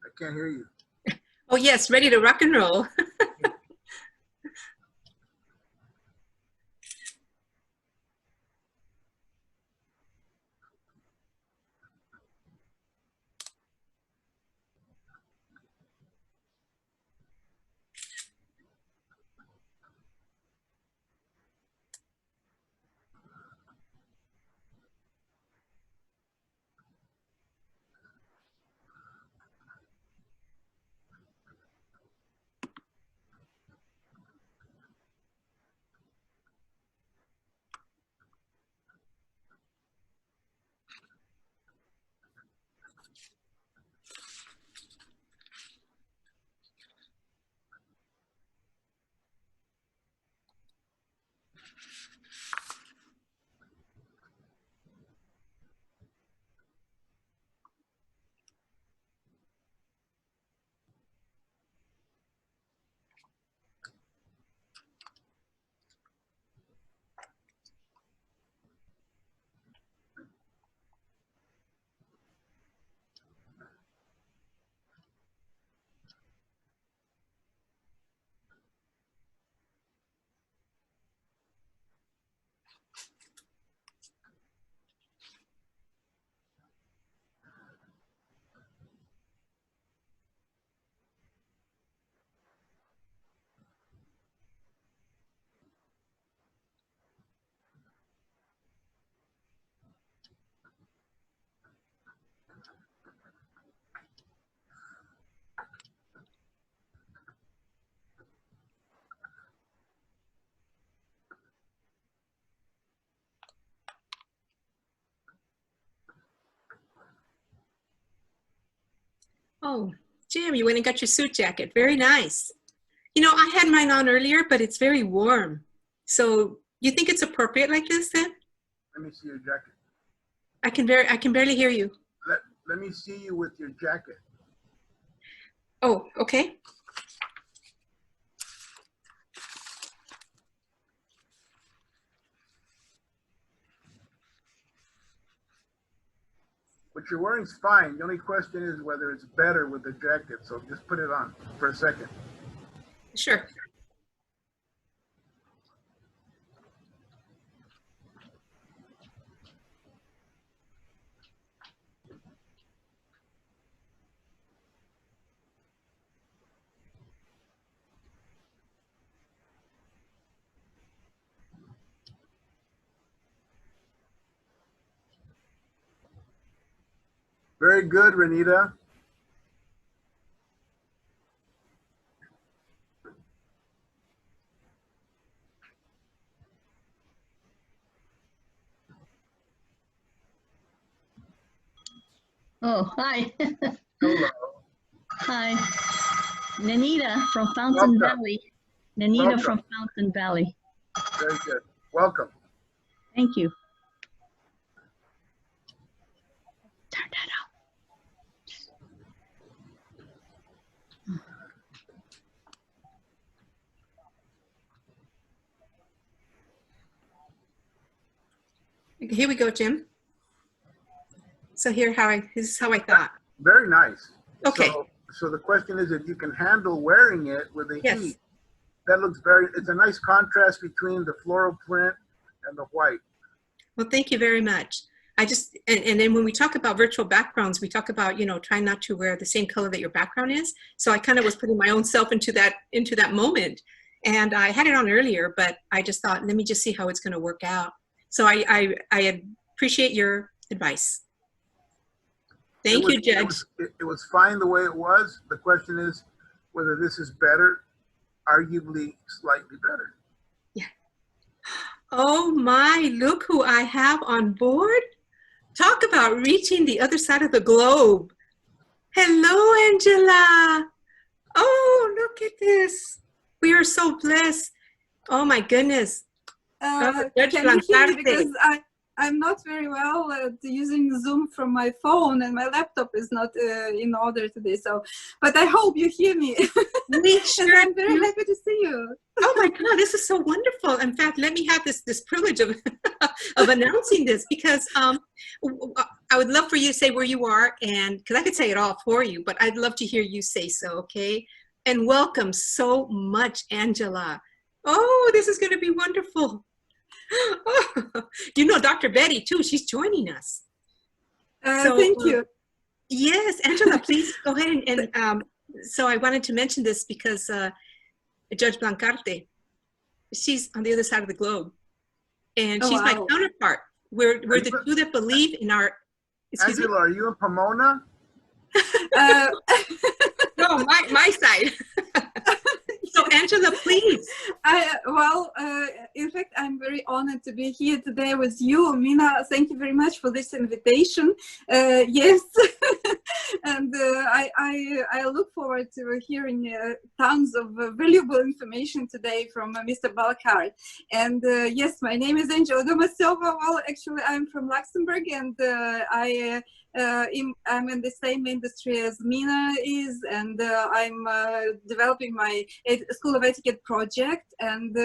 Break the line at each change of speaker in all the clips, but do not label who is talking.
I can't hear you.
Oh yes, ready to rock and roll. Oh, Jim, you went and got your suit jacket. Very nice. You know, I had mine on earlier, but it's very warm. So you think it's appropriate like this then?
Let me see your jacket.
I can barely hear you.
Let me see you with your jacket.
Oh, okay.
What you're wearing is fine. The only question is whether it's better with the jacket. So just put it on for a second.
Sure.
Very good, Renita.
Oh, hi.
Hello.
Hi. Nanita from Fountain Valley. Nanita from Fountain Valley.
Very good. Welcome.
Thank you. Turn that off.
Here we go, Jim. So this is how I thought.
Very nice.
Okay.
So the question is if you can handle wearing it with the heat. That looks it's a nice contrast between the floral print and the white.
Well, thank you very much. And then when we talk about virtual backgrounds, we talk about, you know, trying not to wear the same color that your background is. So I kind of was putting my own self into that moment. And I had it on earlier, but I just thought, let me just see how it's going to work out. So I appreciate your advice. Thank you, Judge.
It was fine the way it was. The question is whether this is better, arguably slightly better.
Yeah. Oh my, look who I have on board. Talk about reaching the other side of the globe. Hello, Angela. Oh, look at this. We are so blessed. Oh my goodness.
Can you hear me? Because I'm not very well at using Zoom from my phone, and my laptop is not in order today. So, but I hope you hear me.
Sure.
I'm very happy to see you.
Oh my God, this is so wonderful. In fact, let me have this privilege of of announcing this, because I would love for you to say where you are, and because I could say it all for you, but I'd love to hear you say so, okay? And welcome so much, Angela. Oh, this is going to be wonderful. Oh, you know, Dr. Betty, too, she's joining us.
Thank you.
Yes, Angela, please go ahead. And so I wanted to mention this because Judge Blancarte, she's on the other side of the globe. And she's my counterpart. We're the two that believe in our,
Angela, are you in Pomona?
No, my side. So Angela, please.
In fact, I'm very honored to be here today with you, Mina. Thank you very much for this invitation. Yes, and I look forward to hearing tons of valuable information today from Mr. Blancarte. And yes, my name is Angela Domasova. Well, actually, I'm from Luxembourg, and I'm in the same industry as Mina is, and I'm developing my School of Etiquette project, and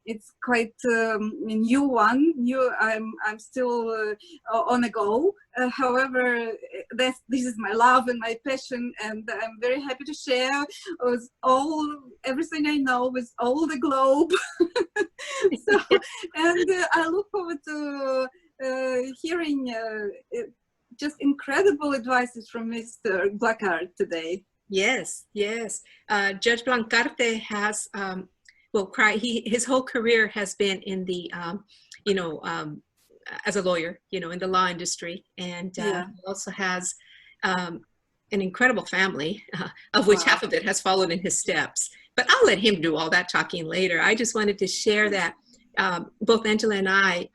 it's quite a new one. I'm still on a go. However, this is my love and my passion, and I'm very happy to share with everything I know with all the globe. So, and I look forward to hearing just incredible advices from Mr. Blancarte today.
Yes, yes. Judge Blancarte has, his whole career has been in the, as a lawyer, in the law industry. And he also has an incredible family, of which half of it has followed in his steps. But I'll let him do all that talking later. I just wanted to share that both Angela and I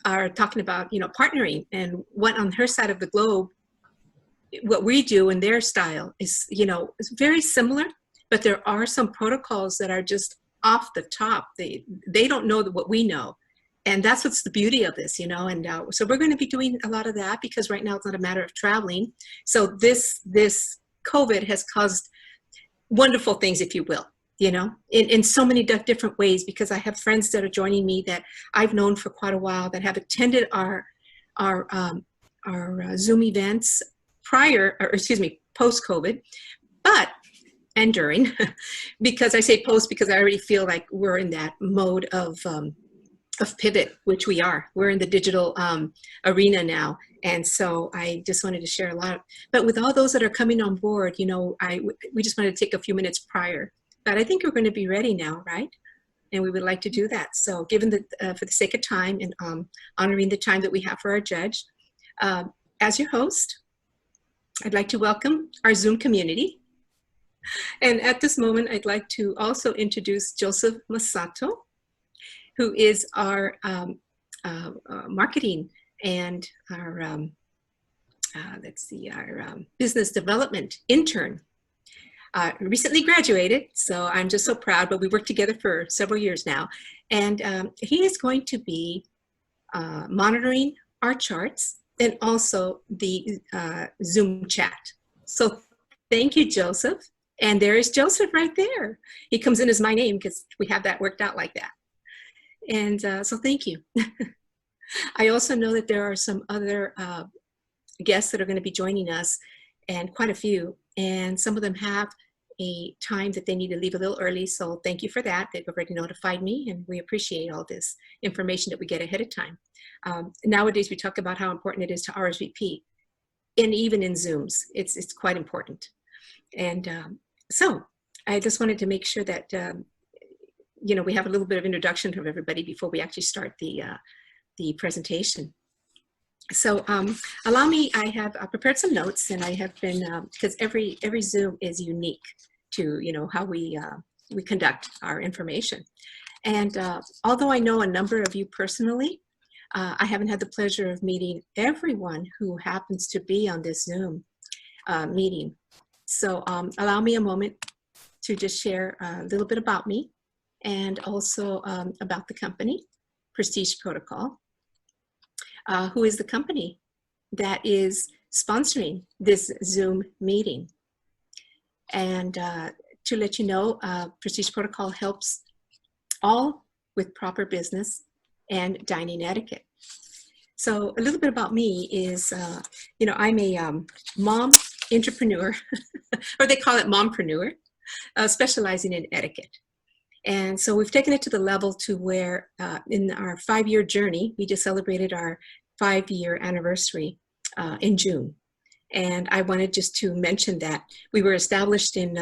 are talking about, partnering, and what on her side of the globe, what we do in their style is, it's very similar, but there are some protocols that are just off the top. They don't know what we know. And that's what's the beauty of this, and so we're going to be doing a lot of that, because right now it's not a matter of traveling. So this COVID has caused wonderful things, if you will, in so many different ways, because I have friends that are joining me that I've known for quite a while that have attended our Zoom events post-COVID, and during, because I say post because I already feel like we're in that mode of pivot, which we are. We're in the digital arena now. And so I just wanted to share a lot. But with all those that are coming on board, we just wanted to take a few minutes prior. But I think we're going to be ready now, right? And we would like to do that. So given for the sake of time and honoring the time that we have for our judge, as your host, I'd like to welcome our Zoom community. And at this moment, I'd like to also introduce Joseph Masato, who is our marketing and our, our business development intern. Recently graduated, so I'm just so proud, but we worked together for several years now. And he is going to be monitoring our charts and also the Zoom chat. So thank you, Joseph. And there is Joseph right there. He comes in as my name because we have that worked out like that. And so thank you. I also know that there are some other guests that are going to be joining us, and quite a few. And some of them have a time that they need to leave a little early. So thank you for that. They've already notified me, and we appreciate all this information that we get ahead of time. Nowadays, we talk about how important it is to RSVP, and even in Zooms, it's quite important. And so I just wanted to make sure that, we have a little bit of introduction from everybody before we actually start the presentation. So allow me, I have prepared some notes, and I have been, because every Zoom is unique to, how we conduct our information. And although I know a number of you personally, I haven't had the pleasure of meeting everyone who happens to be on this Zoom meeting. So allow me a moment to just share a little bit about me, and also about the company, Prestige Protocol. Who is the company that is sponsoring this Zoom meeting. And to let you know, Prestige Protocol helps all with proper business and dining etiquette. So a little bit about me is, you know, I'm a mom entrepreneur, or they call it mompreneur, specializing in etiquette. And so we've taken it to the level to where in our 5-year journey, we just celebrated our 5-year anniversary in June. And I wanted just to mention that we were established in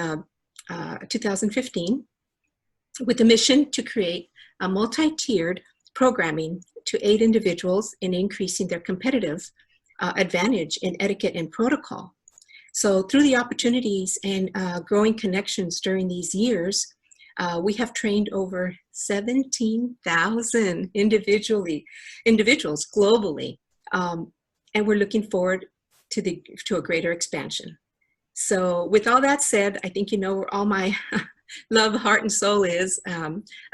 2015 with a mission to create a multi-tiered programming to aid individuals in increasing their competitive advantage in etiquette and protocol. So through the opportunities and growing connections during these years, we have trained over 17,000 individuals globally, and we're looking forward to a greater expansion. So with all that said, I think you know where all my love, heart, and soul is.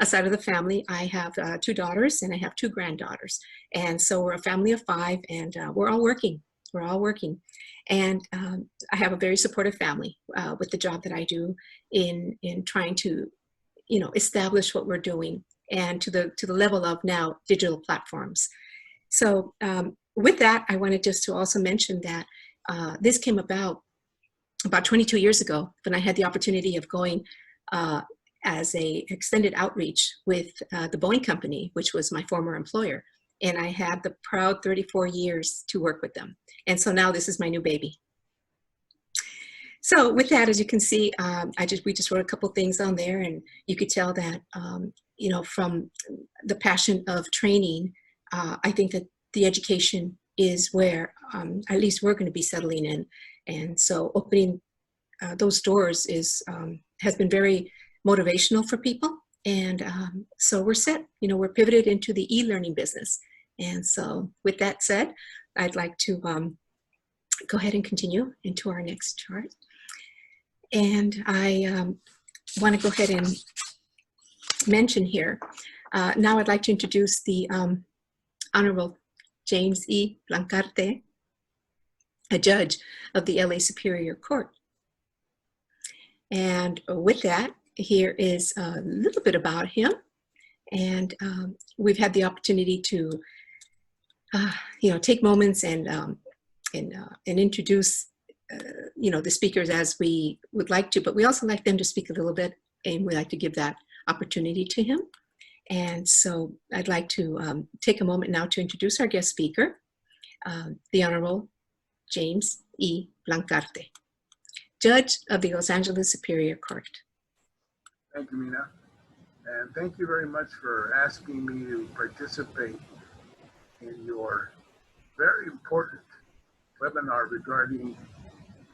Aside of the family, I have 2 daughters and I have 2 granddaughters. And so we're a family of 5, and we're all working. We're all working. And I have a very supportive family with the job that I do in trying to, you know, establish what we're doing, and to the level of now digital platforms. So with that, I wanted just to also mention that this came about 22 years ago when I had the opportunity of going as a extended outreach with the Boeing company, which was my former employer. And I had the proud 34 years to work with them. And so now this is my new baby. So with that, as you can see, we just wrote a couple things on there, and you could tell that, you know, from the passion of training, I think that the education is where at least we're going to be settling in. And so opening those doors has been very motivational for people. And so we're set, you know, we're pivoted into the e-learning business. And so with that said, I'd like to go ahead and continue into our next chart. And I want to go ahead and mention here, now I'd like to introduce the Honorable James E. Blancarte, a judge of the LA Superior Court. And with that, here is a little bit about him. And we've had the opportunity to, you know, take moments and introduce, you know, the speakers as we would like to, but we also like them to speak a little bit, and we like to give that opportunity to him. And so I'd like to take a moment now to introduce our guest speaker, the Honorable James E. Blancarte, Judge of the Los Angeles Superior Court.
Thank you, Mina. And thank you very much for asking me to participate in your very important webinar regarding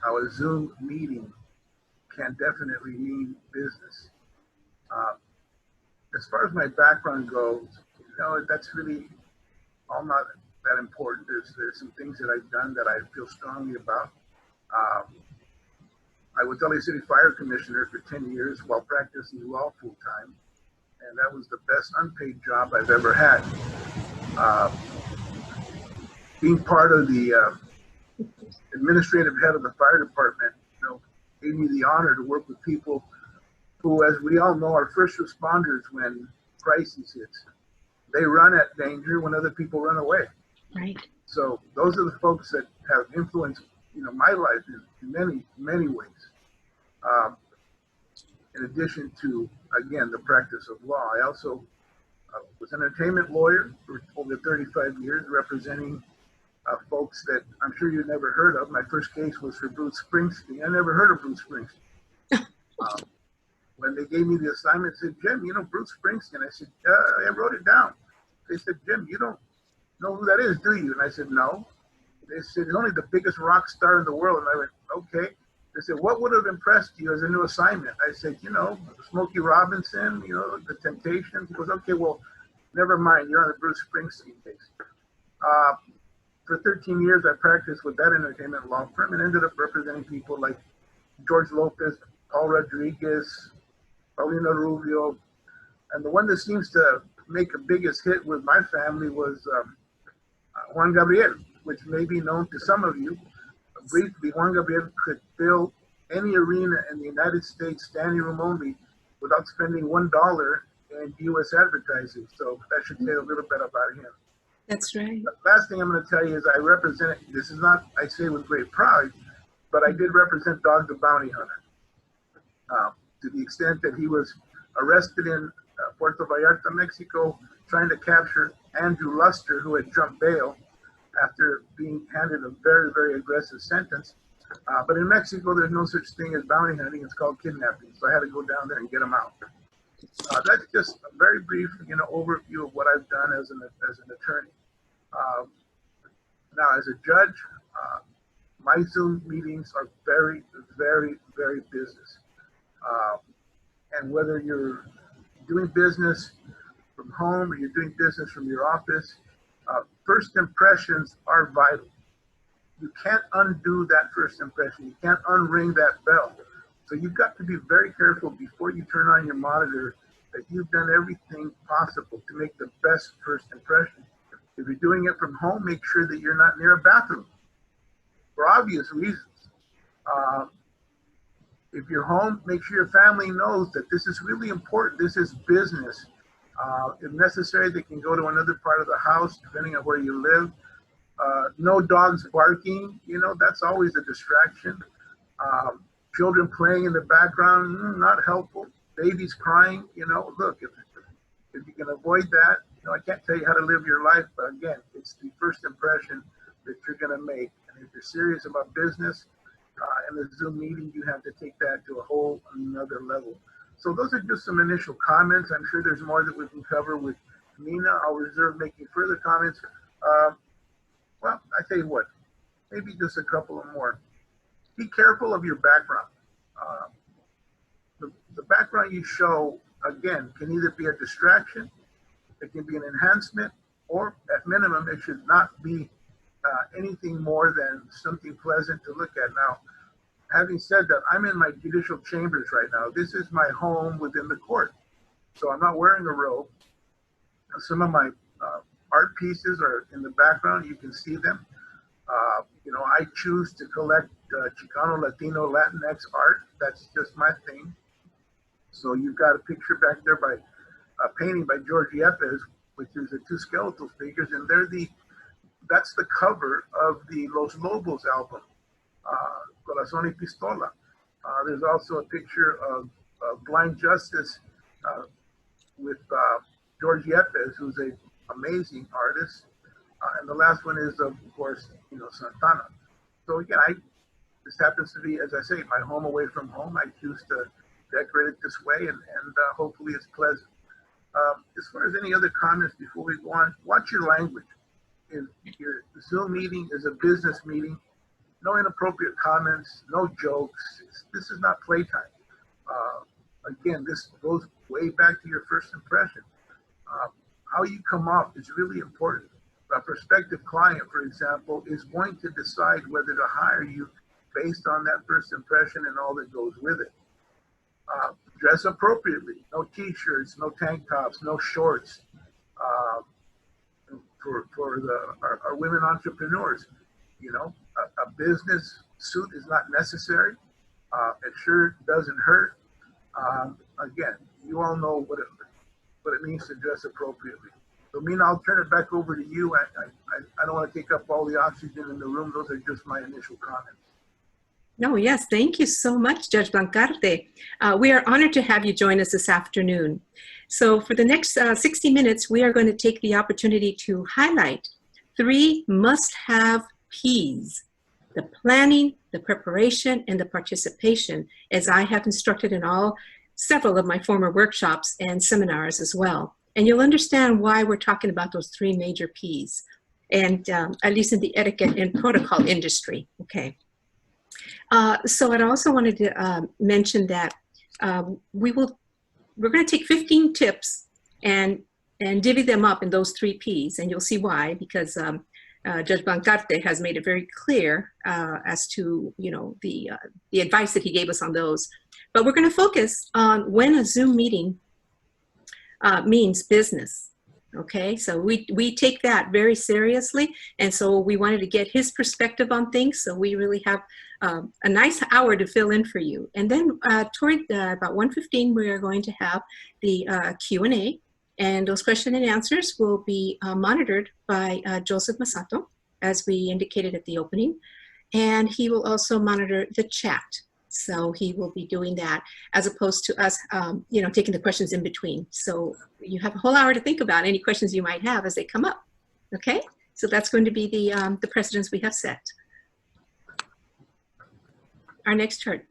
how a Zoom meeting can definitely mean business. As far as my background goes, you know, that's really all not that important. There's some things that I've done that I feel strongly about. I was LA City Fire Commissioner for 10 years while practicing law full time, and that was the best unpaid job I've ever had. Being part of the administrative head of the fire department, you know, gave me the honor to work with people who, as we all know, are first responders when crisis hits. They run at danger when other people run away.
Right.
So those are the folks that have influenced, you know, my life in many, many ways. In addition to, again, the practice of law, I also was an entertainment lawyer for over 35 years, representing folks that I'm sure you've never heard of. My first case was for Bruce Springsteen. I never heard of Bruce Springsteen. When they gave me the assignment, said, Jim, you know Bruce Springsteen? I said, I wrote it down. They said, Jim, you don't know who that is, do you? And I said, no. They said, he's only the biggest rock star in the world. And I went, okay. They said, what would have impressed you as a new assignment? I said, you know, Smokey Robinson, you know, the Temptations. He goes, okay, well, never mind. You're on the Bruce Springsteen case. For 13 years, I practiced with that entertainment law firm and ended up representing people like George Lopez, Paul Rodriguez, Paulina Rubio. And the one that seems to make the biggest hit with my family was Juan Gabriel, which may be known to some of you. Briefly, Juan Gabriel could fill any arena in the United States, standing room only, without spending $1 in U.S. advertising. So that should say a little bit about him.
That's right.
The last thing I'm going to tell you is I represent, this is not, I say with great pride, but I did represent Dog the Bounty Hunter. To the extent that he was arrested in Puerto Vallarta, Mexico, trying to capture Andrew Luster, who had jumped bail after being handed a very, very aggressive sentence. But in Mexico, there's no such thing as bounty hunting. It's called kidnapping. So I had to go down there and get him out. That's just a very brief, overview of what I've done as an attorney. Now, as a judge, my Zoom meetings are very, very, very business. And whether you're doing business from home or you're doing business from your office, first impressions are vital. You can't undo that first impression. You can't unring that bell. So you've got to be very careful before you turn on your monitor that you've done everything possible to make the best first impression. If you're doing it from home, make sure that you're not near a bathroom for obvious reasons. If you're home, make sure your family knows that this is really important. This is business. If necessary, they can go to another part of the house, depending on where you live. No dogs barking, that's always a distraction. Children playing in the background, not helpful. Babies crying, look, if you can avoid that, I can't tell you how to live your life, but again, it's the first impression that you're going to make. And if you're serious about business, in the Zoom meeting, you have to take that to a whole another level. So those are just some initial comments. I'm sure there's more that we can cover with Mina. I'll reserve making further comments. Well, I tell you what, maybe just a couple of more. Be careful of your background. The background you show, again, can either be a distraction, it can be an enhancement, or at minimum, it should not be anything more than something pleasant to look at. Now, having said that, I'm in my judicial chambers right now. This is my home within the court. So I'm not wearing a robe. Some of my art pieces are in the background. You can see them. I choose to collect Chicano, Latino, Latinx art. That's just my thing. So you've got a picture back there by a painting by George Yepes, which is the two skeletal figures, and that's the cover of the Los Lobos album, Corazón y Pistola. There's also a picture of Blind Justice with George Yepes, who's an amazing artist. And the last one is, of course, Santana. So again, this happens to be, as I say, my home away from home. I choose to decorate it this way, and hopefully it's pleasant. As far as any other comments before we go on, watch your language. If your Zoom meeting is a business meeting, no inappropriate comments, no jokes. This is not playtime. Again, this goes way back to your first impression. How you come off is really important. A prospective client, for example, is going to decide whether to hire you based on that first impression and all that goes with it. Dress appropriately. No t-shirts, no tank tops, no shorts. For our women entrepreneurs, a business suit is not necessary. It sure doesn't hurt. Again, you all know what it means to dress appropriately. So, Mina, I'll turn it back over to you. I don't want to take up all the oxygen in the room. Those are just my initial comments.
No, yes, thank you so much, Judge Blancarte. We are honored to have you join us this afternoon. So for the next 60 minutes, we are going to take the opportunity to highlight 3 must-have P's: the planning, the preparation, and the participation, as I have instructed in several of my former workshops and seminars as well. And you'll understand why we're talking about those 3 major P's, and at least in the etiquette and protocol industry. Okay. So I'd also wanted to mention that we're going to take 15 tips and divvy them up in those 3 P's, and you'll see why, because Judge Blancarte has made it very clear as to the advice that he gave us on those. But we're going to focus on when a Zoom meeting means business. Okay, so we take that very seriously, and so we wanted to get his perspective on things. So we really have a nice hour to fill in for you. And then toward about 1:15, we are going to have the Q&A, And those question and answers will be monitored by Joseph Masato, as we indicated at the opening. And he will also monitor the chat. So he will be doing that as opposed to us, taking the questions in between. So you have a whole hour to think about any questions you might have as they come up. Okay, so that's going to be the precedents we have set. Our next chart.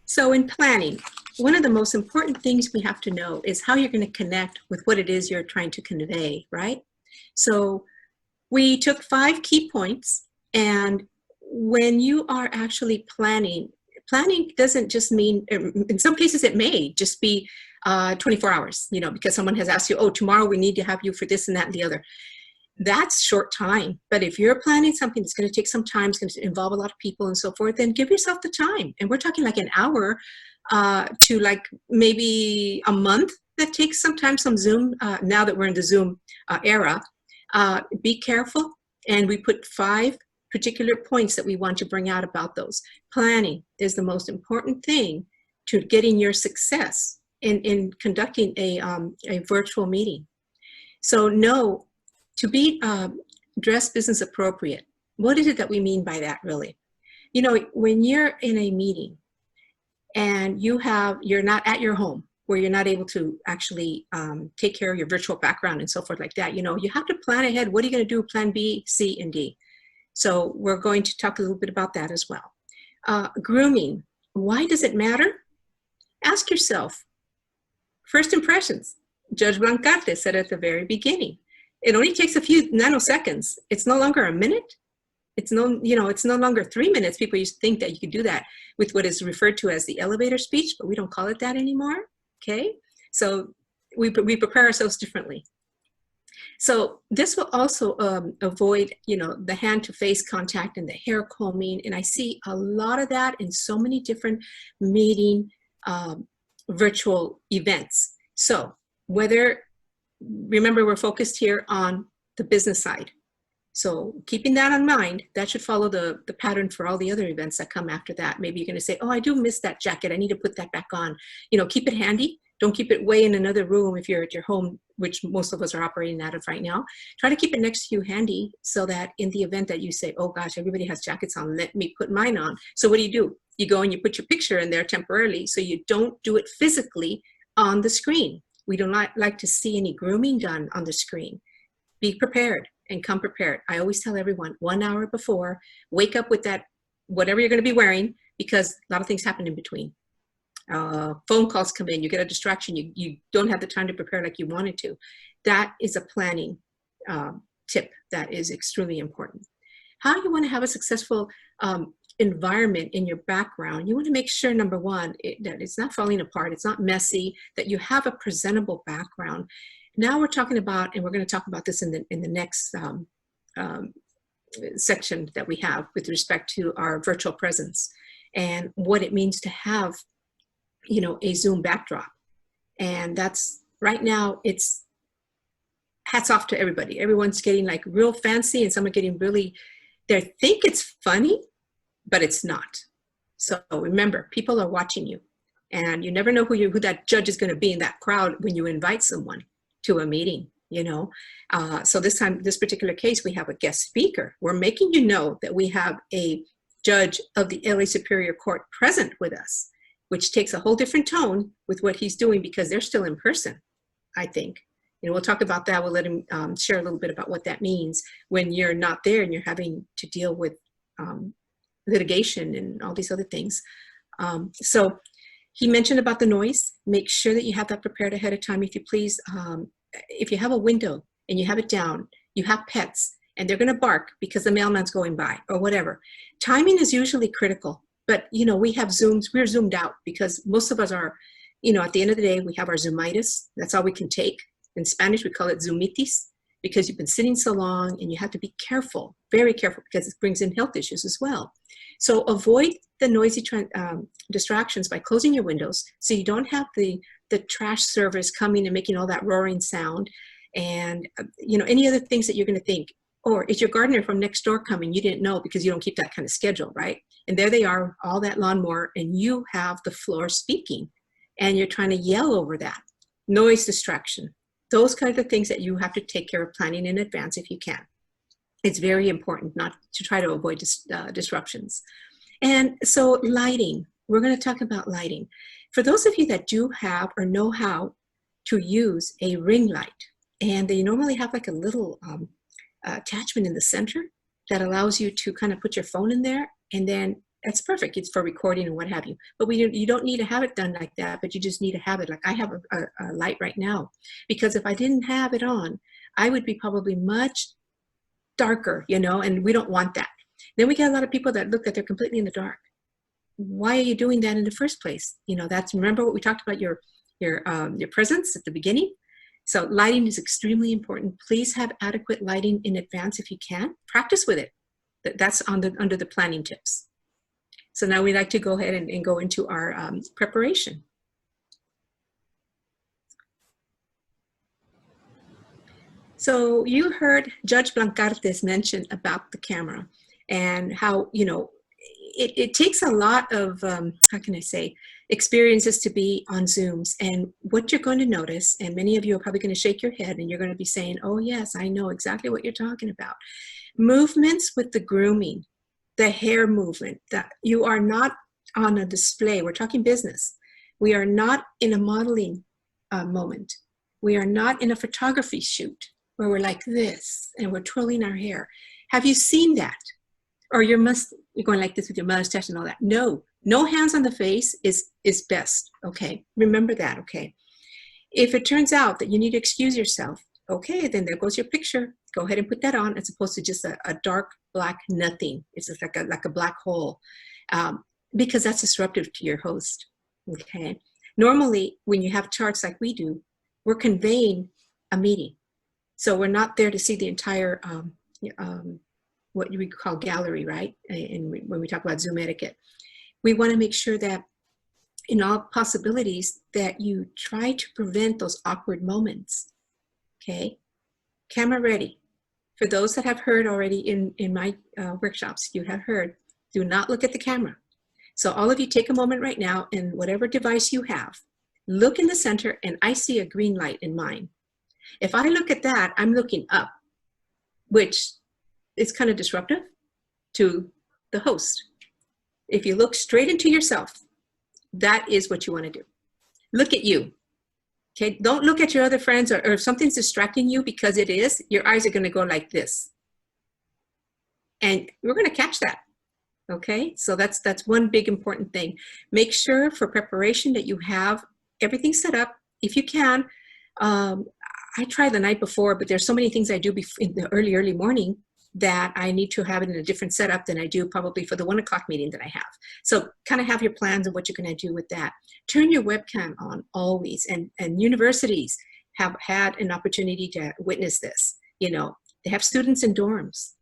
So in planning, one of the most important things we have to know is how you're going to connect with what it is you're trying to convey, right? So we took 5 key points, and when you are actually planning doesn't just mean, in some cases it may just be 24 hours, because someone has asked you, oh, tomorrow we need to have you for this and that and the other. That's short time. But if you're planning something that's going to take some time, it's going to involve a lot of people and so forth, then give yourself the time. And we're talking like an hour to like maybe a month. That takes sometimes some Zoom, now that we're in the Zoom era. Be careful. And we put 5 particular points that we want to bring out about those. Planning is the most important thing to getting your success in conducting a virtual meeting. So know, to be dress business appropriate, what is it that we mean by that really? When you're in a meeting and you're not at your home, where you're not able to actually take care of your virtual background and so forth like that, you have to plan ahead. What are you going to do? Plan B, C, and D. So we're going to talk a little bit about that as well. Grooming, why does it matter? Ask yourself. First impressions. Judge Blancarte said at the very beginning, it only takes a few nanoseconds. It's no longer a minute. It's no longer 3 minutes. People used to think that you could do that with what is referred to as the elevator speech, but we don't call it that anymore. Okay, so we prepare ourselves differently. So this will also avoid, the hand-to-face contact and the hair combing. And I see a lot of that in so many different meeting virtual events. So remember, we're focused here on the business side. So keeping that in mind, that should follow the pattern for all the other events that come after that. Maybe you're going to say, oh, I do miss that jacket. I need to put that back on. Keep it handy. Don't keep it way in another room if you're at your home, which most of us are operating out of right now. Try to keep it next to you handy so that in the event that you say, oh gosh, everybody has jackets on, let me put mine on. So what do? You go and you put your picture in there temporarily so you don't do it physically on the screen. We do not like to see any grooming done on the screen. Be prepared and come prepared. I always tell everyone 1 hour before, wake up with that, whatever you're going to be wearing, because a lot of things happen in between. Phone calls come in, you get a distraction, you don't have the time to prepare like you wanted to. That is a planning tip that is extremely important. How you want to have a successful environment in your background, you want to make sure, number one, that it's not falling apart, it's not messy, that you have a presentable background. Now we're talking about, and we're going to talk about this in the next section that we have with respect to our virtual presence and what it means to have, a Zoom backdrop. And that's, right now, it's hats off to everybody. Everyone's getting like real fancy, and some are getting really, they think it's funny, but it's not. So remember, people are watching you, and you never know who that judge is going to be in that crowd when you invite someone to a meeting, So this particular case, we have a guest speaker. We're making you know that we have a judge of the LA Superior Court present with us, which takes a whole different tone with what he's doing because they're still in person, I think. We'll talk about that. We'll let him share a little bit about what that means when you're not there and you're having to deal with litigation and all these other things. So he mentioned about the noise. Make sure that you have that prepared ahead of time, if you please. If you have a window and you have it down, you have pets, and they're going to bark because the mailman's going by or whatever. Timing is usually critical. But, we have Zooms, we're Zoomed out because most of us are, at the end of the day, we have our Zoomitis. That's all we can take. In Spanish, we call it Zoomitis because you've been sitting so long and you have to be careful, very careful, because it brings in health issues as well. So avoid the noisy distractions by closing your windows so you don't have the trash service coming and making all that roaring sound and, any other things that you're going to think. Or is your gardener from next door coming? You didn't know because you don't keep that kind of schedule, right? And there they are, all that lawnmower, and you have the floor speaking. and you're trying to yell over that. Noise distraction. Those kinds of things that you have to take care of planning in advance if you can. It's very important not to try to avoid disruptions. And so lighting, we're going to talk about lighting. For those of you that do have or know how to use a ring light, and they normally have like a little attachment in the center that allows you to kind of put your phone in there, and then it's perfect. It's for recording and what have you. But you don't need to have it done like that, but you just need to have it. Like I have a light right now, because if I didn't have it on, I would be probably much darker, you know, and we don't want that. Then we get a lot of people that look that they're completely in the dark. Why are you doing that in the first place? You know, that's, remember what we talked about, your presence at the beginning. So lighting is extremely important. Please have adequate lighting in advance if you can. Practice with it. That's under the planning tips. So now we'd like to go ahead and go into our preparation. So you heard Judge Blancarte's mention about the camera and how, you know, it takes a lot of, how can I say, experiences to be on Zooms. And what you're going to notice, and many of you are probably going to shake your head and you're going to be saying, oh yes, I know exactly what you're talking about. Movements with the grooming, the hair movement, that you are not on a display. We're talking business. We are not in a modeling moment. We are not in a photography shoot where we're like this and we're twirling our hair. Have you seen that? Or you're going like this with your mustache and all that. No, no hands on the face is best, okay? Remember that, okay? If it turns out that you need to excuse yourself, okay, then there goes your picture. Go ahead and put that on as opposed to just a dark black nothing. It's just like a black hole, because that's disruptive to your host, okay? Normally, when you have charts like we do, we're conveying a meeting. So we're not there to see the entire what we call gallery, right? And when we talk about Zoom etiquette, we want to make sure that in all possibilities that you try to prevent those awkward moments, okay? Camera ready. For those that have heard already in my workshops, you have heard, do not look at the camera. So all of you take a moment right now, and whatever device you have, look in the center, and I see a green light in mine. If I look at that, I'm looking up, which is kind of disruptive to the host. If you look straight into yourself, that is what you want to do. Look at you. Okay, don't look at your other friends, or if something's distracting you, because it is, your eyes are going to go like this. And we're going to catch that. Okay, so that's one big important thing. Make sure for preparation that you have everything set up. If you can, I try the night before, but there's so many things I do in the early morning that I need to have it in a different setup than I do probably for the 1 o'clock meeting that I have. So kind of have your plans of what you're going to do with that. Turn your webcam on always, and universities have had an opportunity to witness this. You know, they have students in dorms.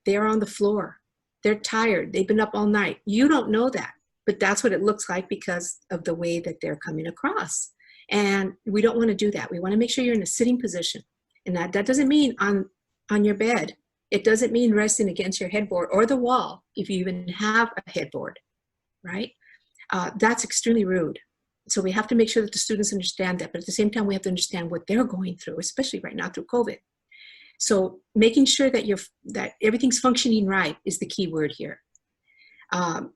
They're on the floor. They're tired. They've been up all night. You don't know that, but that's what it looks like because of the way that they're coming across. And we don't want to do that. We want to make sure you're in a sitting position. And that doesn't mean on your bed. It doesn't mean resting against your headboard or the wall, if you even have a headboard, right? That's extremely rude. So we have to make sure that the students understand that, but at the same time, we have to understand what they're going through, especially right now through COVID. So making sure that that everything's functioning right is the key word here. And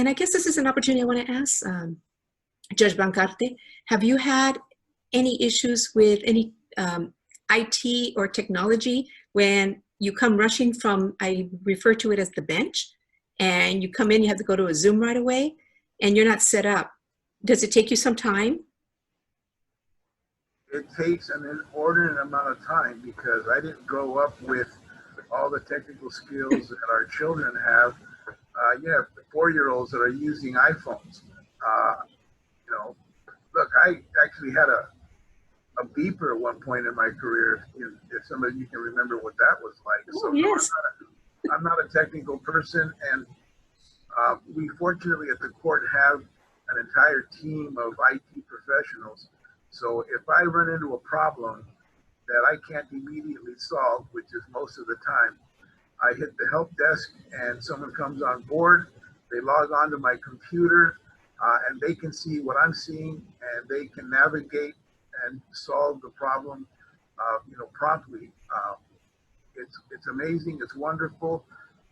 I guess this is an opportunity I want to ask Judge Blancarte. Have you had any issues with any IT or technology when you come rushing from, I refer to it as the bench, and you come in, you have to go to a Zoom right away, and you're not set up? Does it take you some time?
It takes an inordinate amount of time because I didn't grow up with all the technical skills that our children have. You have 4-year-olds that are using iPhones. You know, look, I actually had a beeper at one point in my career, if some of you can remember what that was like.
Oh,
so
yes.
I'm not a technical person, and we fortunately at the court have an entire team of IT professionals. So if I run into a problem that I can't immediately solve, which is most of the time, I hit the help desk and someone comes on board, they log on to my computer, and they can see what I'm seeing, and they can navigate and solve the problem, promptly. It's amazing. It's wonderful.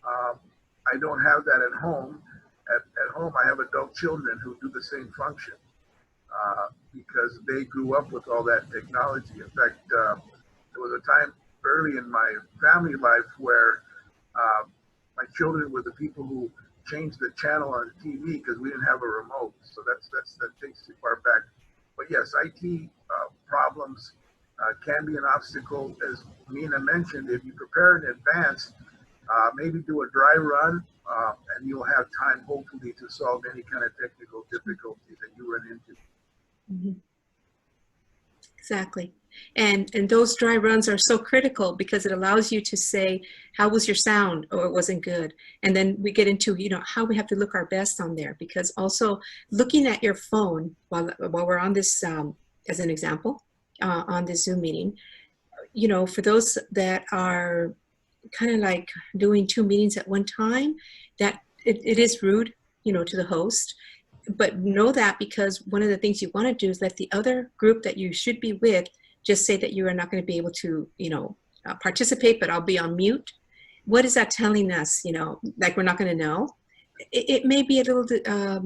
I don't have that at home. At home, I have adult children who do the same function because they grew up with all that technology. In fact, there was a time early in my family life where my children were the people who changed the channel on TV because we didn't have a remote. So that takes you far back. But yes, IT problems can be an obstacle. As Mina mentioned, if you prepare in advance, maybe do a dry run, and you'll have time, hopefully, to solve any kind of technical difficulty that you run into.
Mm-hmm. Exactly. And those dry runs are so critical because it allows you to say, how was your sound? Or it wasn't good. And then we get into, how we have to look our best on there, because also looking at your phone while we're on this, as an example, on this Zoom meeting, for those that are kind of like doing 2 meetings at one time, that it is rude, to the host. But know that, because one of the things you want to do is let the other group that you should be with just say that you are not going to be able to, participate, but I'll be on mute. What is that telling us? Like we're not going to know. It may be a little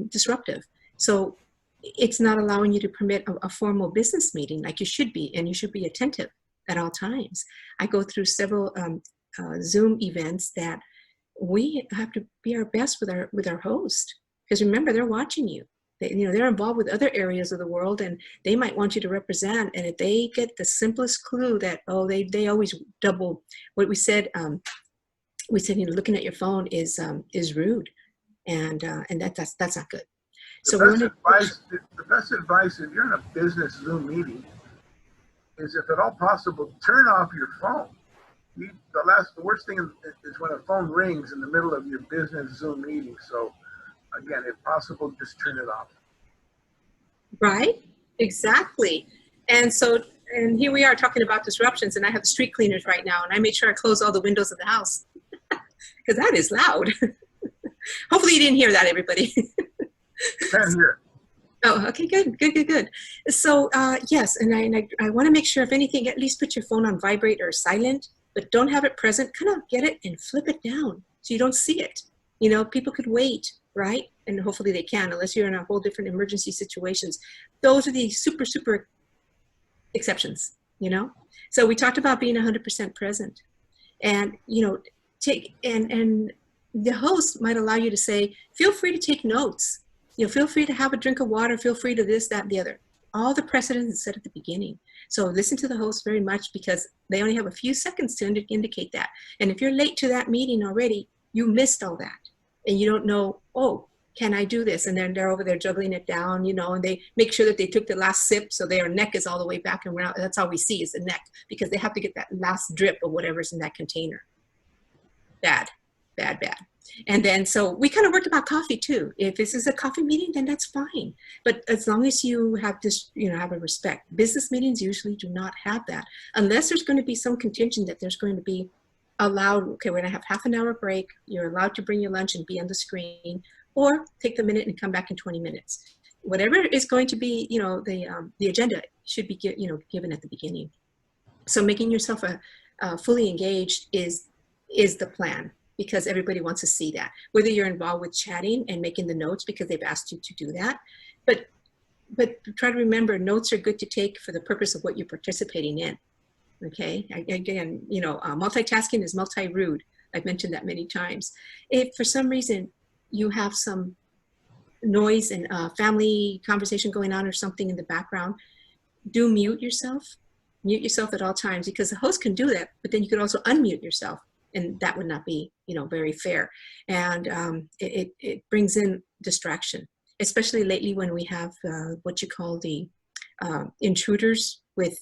disruptive. So it's not allowing you to permit a formal business meeting like you should be, and you should be attentive at all times. I go through several Zoom events that we have to be our best with our host, because remember, they're watching you. They're involved with other areas of the world, and they might want you to represent. And if they get the simplest clue that, they always double what we said. We said, looking at your phone is rude, and that's not good.
The best advice if you're in a business Zoom meeting is, if at all possible, turn off your phone. The worst thing is when a phone rings in the middle of your business Zoom meeting. So again, if possible, just turn it off.
Right? Exactly. And here we are talking about disruptions, and I have street cleaners right now, and I made sure I close all the windows of the house because that is loud. Hopefully you didn't hear that, everybody.
Can hear.
Oh, okay, good. So yes, and I want to make sure, if anything, at least put your phone on vibrate or silent, but don't have it present. Kind of get it and flip it down so you don't see it. People could wait, right? And hopefully they can, unless you're in a whole different emergency situations. Those are the super, super exceptions, So we talked about being 100% present, and, and the host might allow you to say, feel free to take notes. Feel free to have a drink of water, feel free to this, that, and the other. All the precedent is set at the beginning. So listen to the host very much, because they only have a few seconds to indicate that. And if you're late to that meeting already, you missed all that. And you don't know, can I do this? And then they're over there juggling it down, and they make sure that they took the last sip, so their neck is all the way back, and that's all we see is the neck, because they have to get that last drip of whatever's in that container. Bad. And then, so we kind of worked about coffee too. If this is a coffee meeting, then that's fine. But as long as you have this, have a respect. Business meetings usually do not have that, unless there's going to be some contingent that there's going to be allowed. Okay, we're going to have half an hour break. You're allowed to bring your lunch and be on the screen, or take the minute and come back in 20 minutes. Whatever is going to be, the agenda should be, given at the beginning. So making yourself fully engaged is the plan, because everybody wants to see that, whether you're involved with chatting and making the notes because they've asked you to do that. But try to remember, notes are good to take for the purpose of what you're participating in. Okay, again, multitasking is multi-rude. I've mentioned that many times. If for some reason you have some noise and family conversation going on or something in the background, do mute yourself. Mute yourself at all times, because the host can do that, but then you could also unmute yourself, and that would not be, very fair. And it brings in distraction, especially lately when we have what you call the intruders with,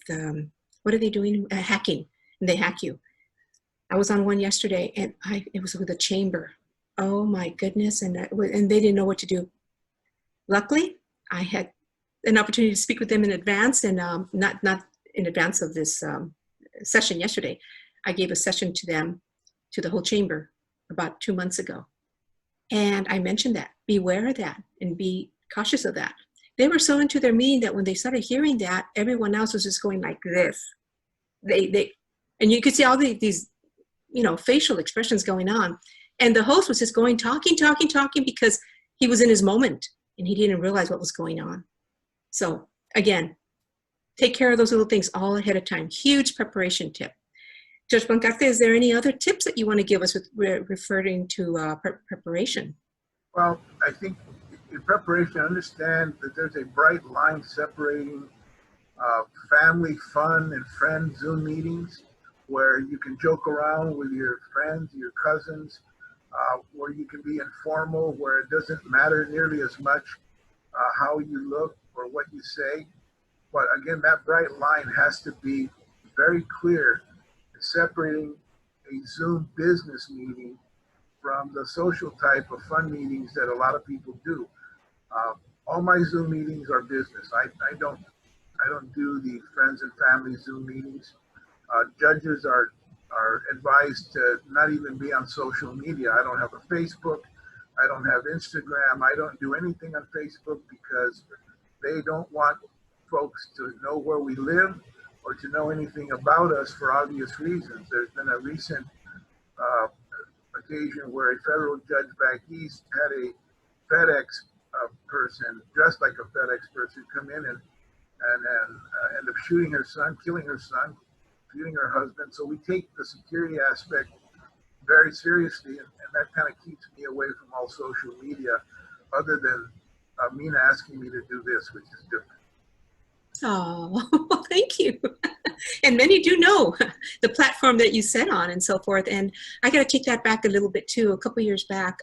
what are they doing? Hacking, and they hack you. I was on one yesterday, and it was with a chamber. Oh my goodness, and they didn't know what to do. Luckily, I had an opportunity to speak with them in advance, and not in advance of this session yesterday. I gave a session to them, to the whole chamber, about 2 months ago. And I mentioned that, beware of that, and be cautious of that. They were so into their meeting that when they started hearing that, everyone else was just going like this. And you could see all these, you know, facial expressions going on. And the host was just going, talking, because he was in his moment and he didn't realize what was going on. So again, take care of those little things all ahead of time. Huge preparation tip. Judge Blancarte, is there any other tips that you want to give us with referring to preparation?
Well, I think in preparation, understand that there's a bright line separating family fun and friend Zoom meetings where you can joke around with your friends, your cousins, where you can be informal, where it doesn't matter nearly as much how you look or what you say. But again, that bright line has to be very clear, separating a Zoom business meeting from the social type of fun meetings that a lot of people do. All my Zoom meetings are business. I don't do the friends and family Zoom meetings. Judges are advised to not even be on social media. I don't have a Facebook. I don't have Instagram. I don't do anything on Facebook because they don't want folks to know where we live or to know anything about us for obvious reasons. There's been a recent occasion where a federal judge back east had a FedEx person dressed like a FedEx person come in and end up shooting her son, killing her son, shooting her husband. So we take the security aspect very seriously, and that kind of keeps me away from all social media, other than Mina asking me to do this, which is different.
Oh, thank you. And many do know the platform that you set on and so forth. And I got to take that back a little bit too. A couple years back,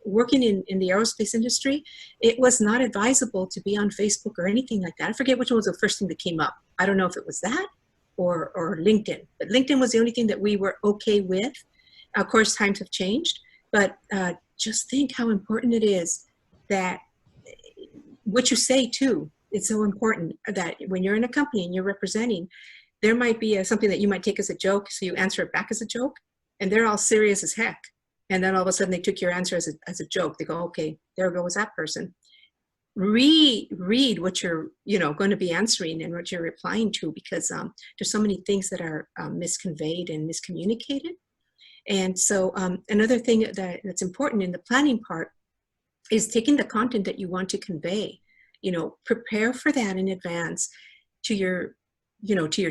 working in the aerospace industry, it was not advisable to be on Facebook or anything like that. I forget which one was the first thing that came up. I don't know if it was that or LinkedIn, but LinkedIn was the only thing that we were okay with. Of course, times have changed, but just think how important it is that what you say too. It's so important that when you're in a company and you're representing, there might be something that you might take as a joke, so you answer it back as a joke, and they're all serious as heck. And then all of a sudden they took your answer as a joke. They go, okay, there goes that person. Read what you're going to be answering and what you're replying to, because there's so many things that are misconveyed and miscommunicated. And so another thing that's important in the planning part is taking the content that you want to convey. Prepare for that in advance to your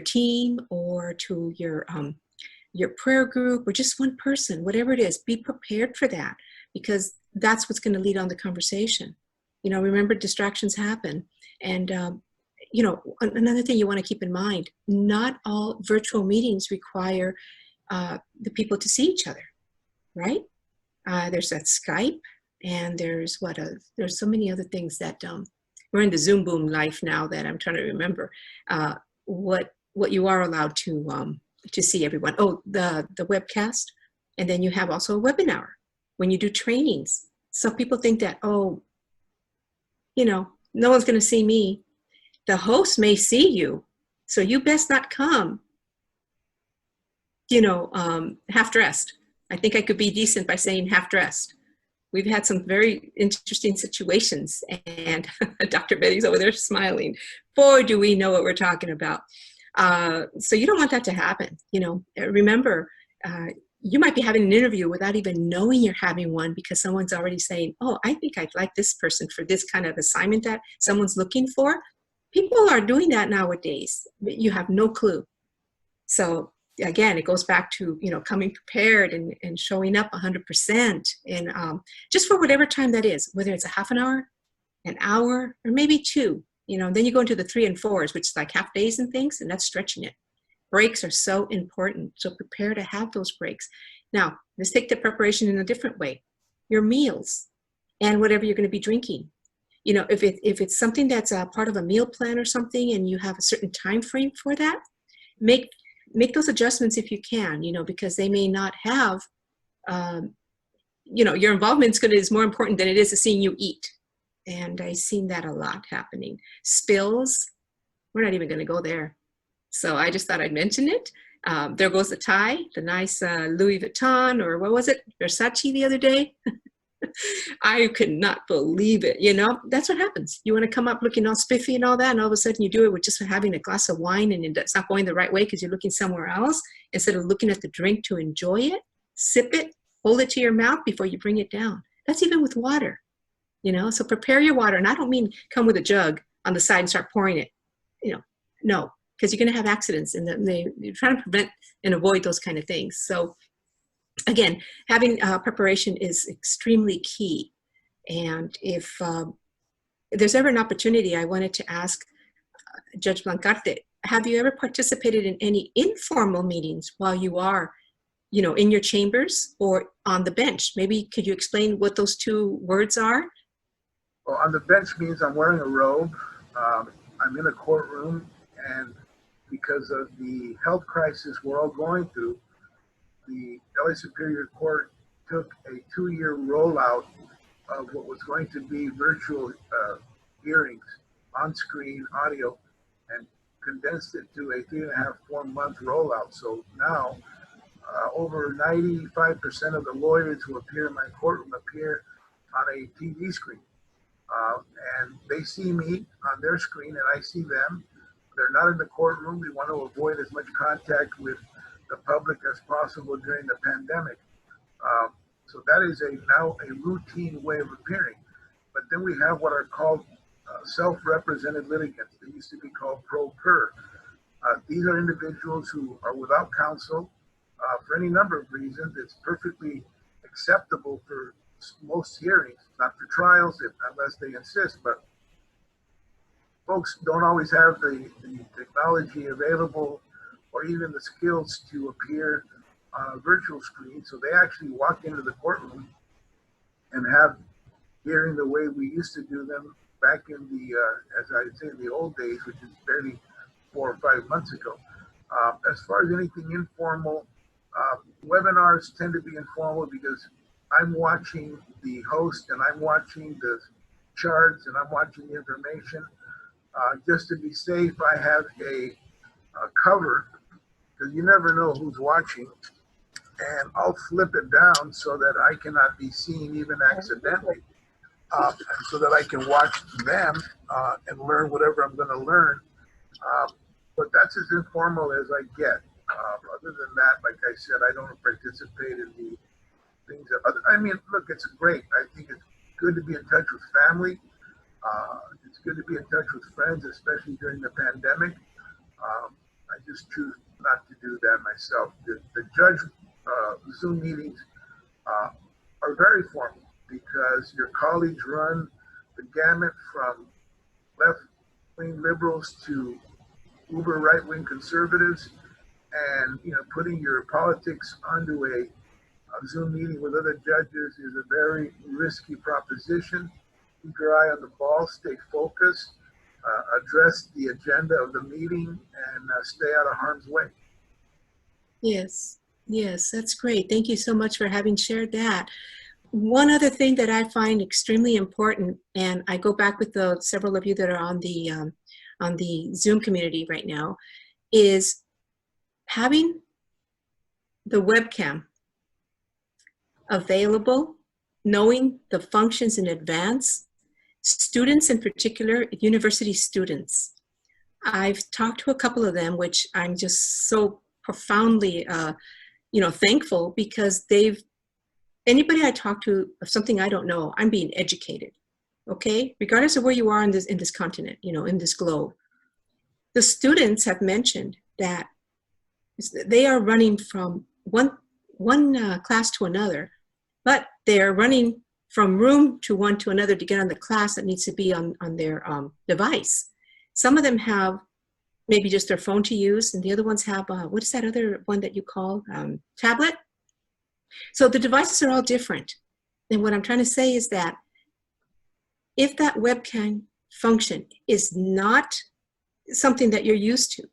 team or to your prayer group or just one person, whatever it is. Be prepared for that, because that's what's going to lead on the conversation. Remember, distractions happen. And, another thing you want to keep in mind, not all virtual meetings require the people to see each other, right? There's that Skype, and there's so many other things that we're in the Zoom boom life now that I'm trying to remember what you are allowed to see everyone. Oh, the webcast, and then you have also a webinar when you do trainings. Some people think that, no one's going to see me. The host may see you, so you best not come, half-dressed. I think I could be decent by saying half-dressed. We've had some very interesting situations, and Dr. Betty's over there smiling. Boy, do we know what we're talking about. So you don't want that to happen. Remember, you might be having an interview without even knowing you're having one, because someone's already saying, oh, I think I'd like this person for this kind of assignment that someone's looking for. People are doing that nowadays. You have no clue. So again, it goes back to, coming prepared and showing up 100% and just for whatever time that is, whether it's a half an hour, or maybe 2, then you go into the 3 and 4s, which is like half days and things, and that's stretching it. Breaks are so important. So prepare to have those breaks. Now, let's take the preparation in a different way. Your meals and whatever you're going to be drinking. If it's something that's a part of a meal plan or something, and you have a certain time frame for that, make those adjustments if you can, because they may not have, your involvement is more important than it is to seeing you eat. And I've seen that a lot happening. Spills, we're not even going to go there. So I just thought I'd mention it. There goes the tie, the nice Louis Vuitton, or what was it, Versace the other day. I could not believe it. You know, that's what happens. You want to come up looking all spiffy and all that, and all of a sudden you do it with just having a glass of wine, and it's not going the right way because you're looking somewhere else instead of looking at the drink to enjoy it, sip it, hold it to your mouth before you bring it down. That's even with water, you know, so prepare your water. And I don't mean come with a jug on the side and start pouring it, you know, no, because you're going to have accidents, and you're trying to prevent and avoid those kind of things. So again, having preparation is extremely key. And if there's ever an opportunity, I wanted to ask Judge Blancarte, have you ever participated in any informal meetings while you are, you know, in your chambers or on the bench? Maybe could you explain what those two words are?
Well, on the bench means I'm wearing a robe. I'm in a courtroom, and because of the health crisis we're all going through, the LA Superior Court took a 2-year rollout of what was going to be virtual hearings, on-screen audio, and condensed it to a 3.5, 4-month rollout. So now over 95% of the lawyers who appear in my courtroom appear on a TV screen. And they see me on their screen and I see them. They're not in the courtroom. We want to avoid as much contact with the public as possible during the pandemic. So that is now a routine way of appearing. But then we have what are called self-represented litigants. They used to be called pro per. These are individuals who are without counsel for any number of reasons. It's perfectly acceptable for most hearings, not for trials unless they insist, but folks don't always have the technology available or even the skills to appear on a virtual screen. So they actually walk into the courtroom and have hearing the way we used to do them back in the, as I'd say, in the old days, which is barely 4 or 5 months ago. As far as anything informal, webinars tend to be informal because I'm watching the host and I'm watching the charts and I'm watching the information. Just to be safe, I have a cover because you never know who's watching, and I'll flip it down so that I cannot be seen even accidentally, so that I can watch them and learn whatever I'm going to learn. But that's as informal as I get. Other than that, like I said, I don't participate in the things that I mean, look, it's great. I think it's good to be in touch with family. It's good to be in touch with friends, especially during the pandemic. I just choose not to do that myself. The judge Zoom meetings are very formal because your colleagues run the gamut from left-wing liberals to uber right-wing conservatives, and putting your politics onto a Zoom meeting with other judges is a very risky proposition. Keep your eye on the ball, stay focused, address the agenda of the meeting, and stay out of harm's way.
Yes, yes, that's great. Thank you so much for having shared that. One other thing that I find extremely important, and I go back with several of you that are on the Zoom community right now, is having the webcam available, knowing the functions in advance. Students in particular, university students. I've talked to a couple of them, which I'm just so profoundly thankful, because anybody I talk to of something I don't know, I'm being educated, okay? Regardless of where you are in this continent, in this globe. The students have mentioned that they are running from one class to another, but they are running from room to one to another to get on the class that needs to be on their device. Some of them have maybe just their phone to use, and the other ones have, what is that other one that you call, tablet? So the devices are all different. And what I'm trying to say is that if that webcam function is not something that you're used to,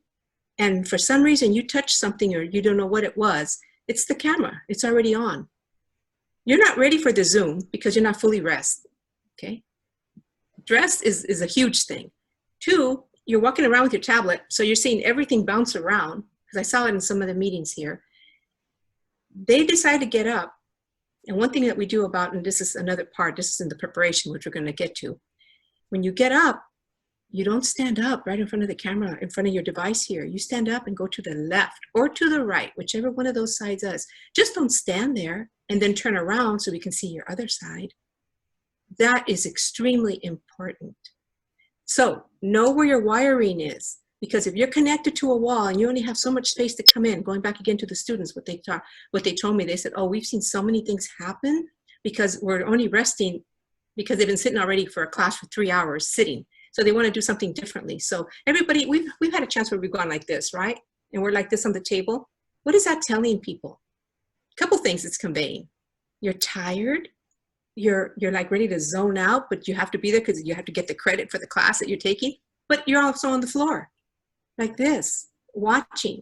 and for some reason you touch something or you don't know what it was, it's the camera, it's already on. You're not ready for the Zoom because you're not fully dressed, okay? Dressed is a huge thing. 2, you're walking around with your tablet, so you're seeing everything bounce around, because I saw it in some of the meetings here. They decide to get up And one thing that we do about, and this is another part, this is in the preparation, which we're going to get to. When you get up, you don't stand up right in front of the camera, in front of your device here. You stand up and go to the left or to the right, whichever one of those sides is. Just don't stand there and then turn around so we can see your other side. That is extremely important. So know where your wiring is, because if you're connected to a wall and you only have so much space to come in, going back again to the students, what they told me, they said, oh, we've seen so many things happen because we're only resting because they've been sitting already for a class for 3 hours sitting. So they want to do something differently. So everybody, we've had a chance where we've gone like this, right? And we're like this on the table. What is that telling people? A couple things it's conveying. You're tired. You're like ready to zone out, but you have to be there because you have to get the credit for the class that you're taking. But you're also on the floor like this, watching.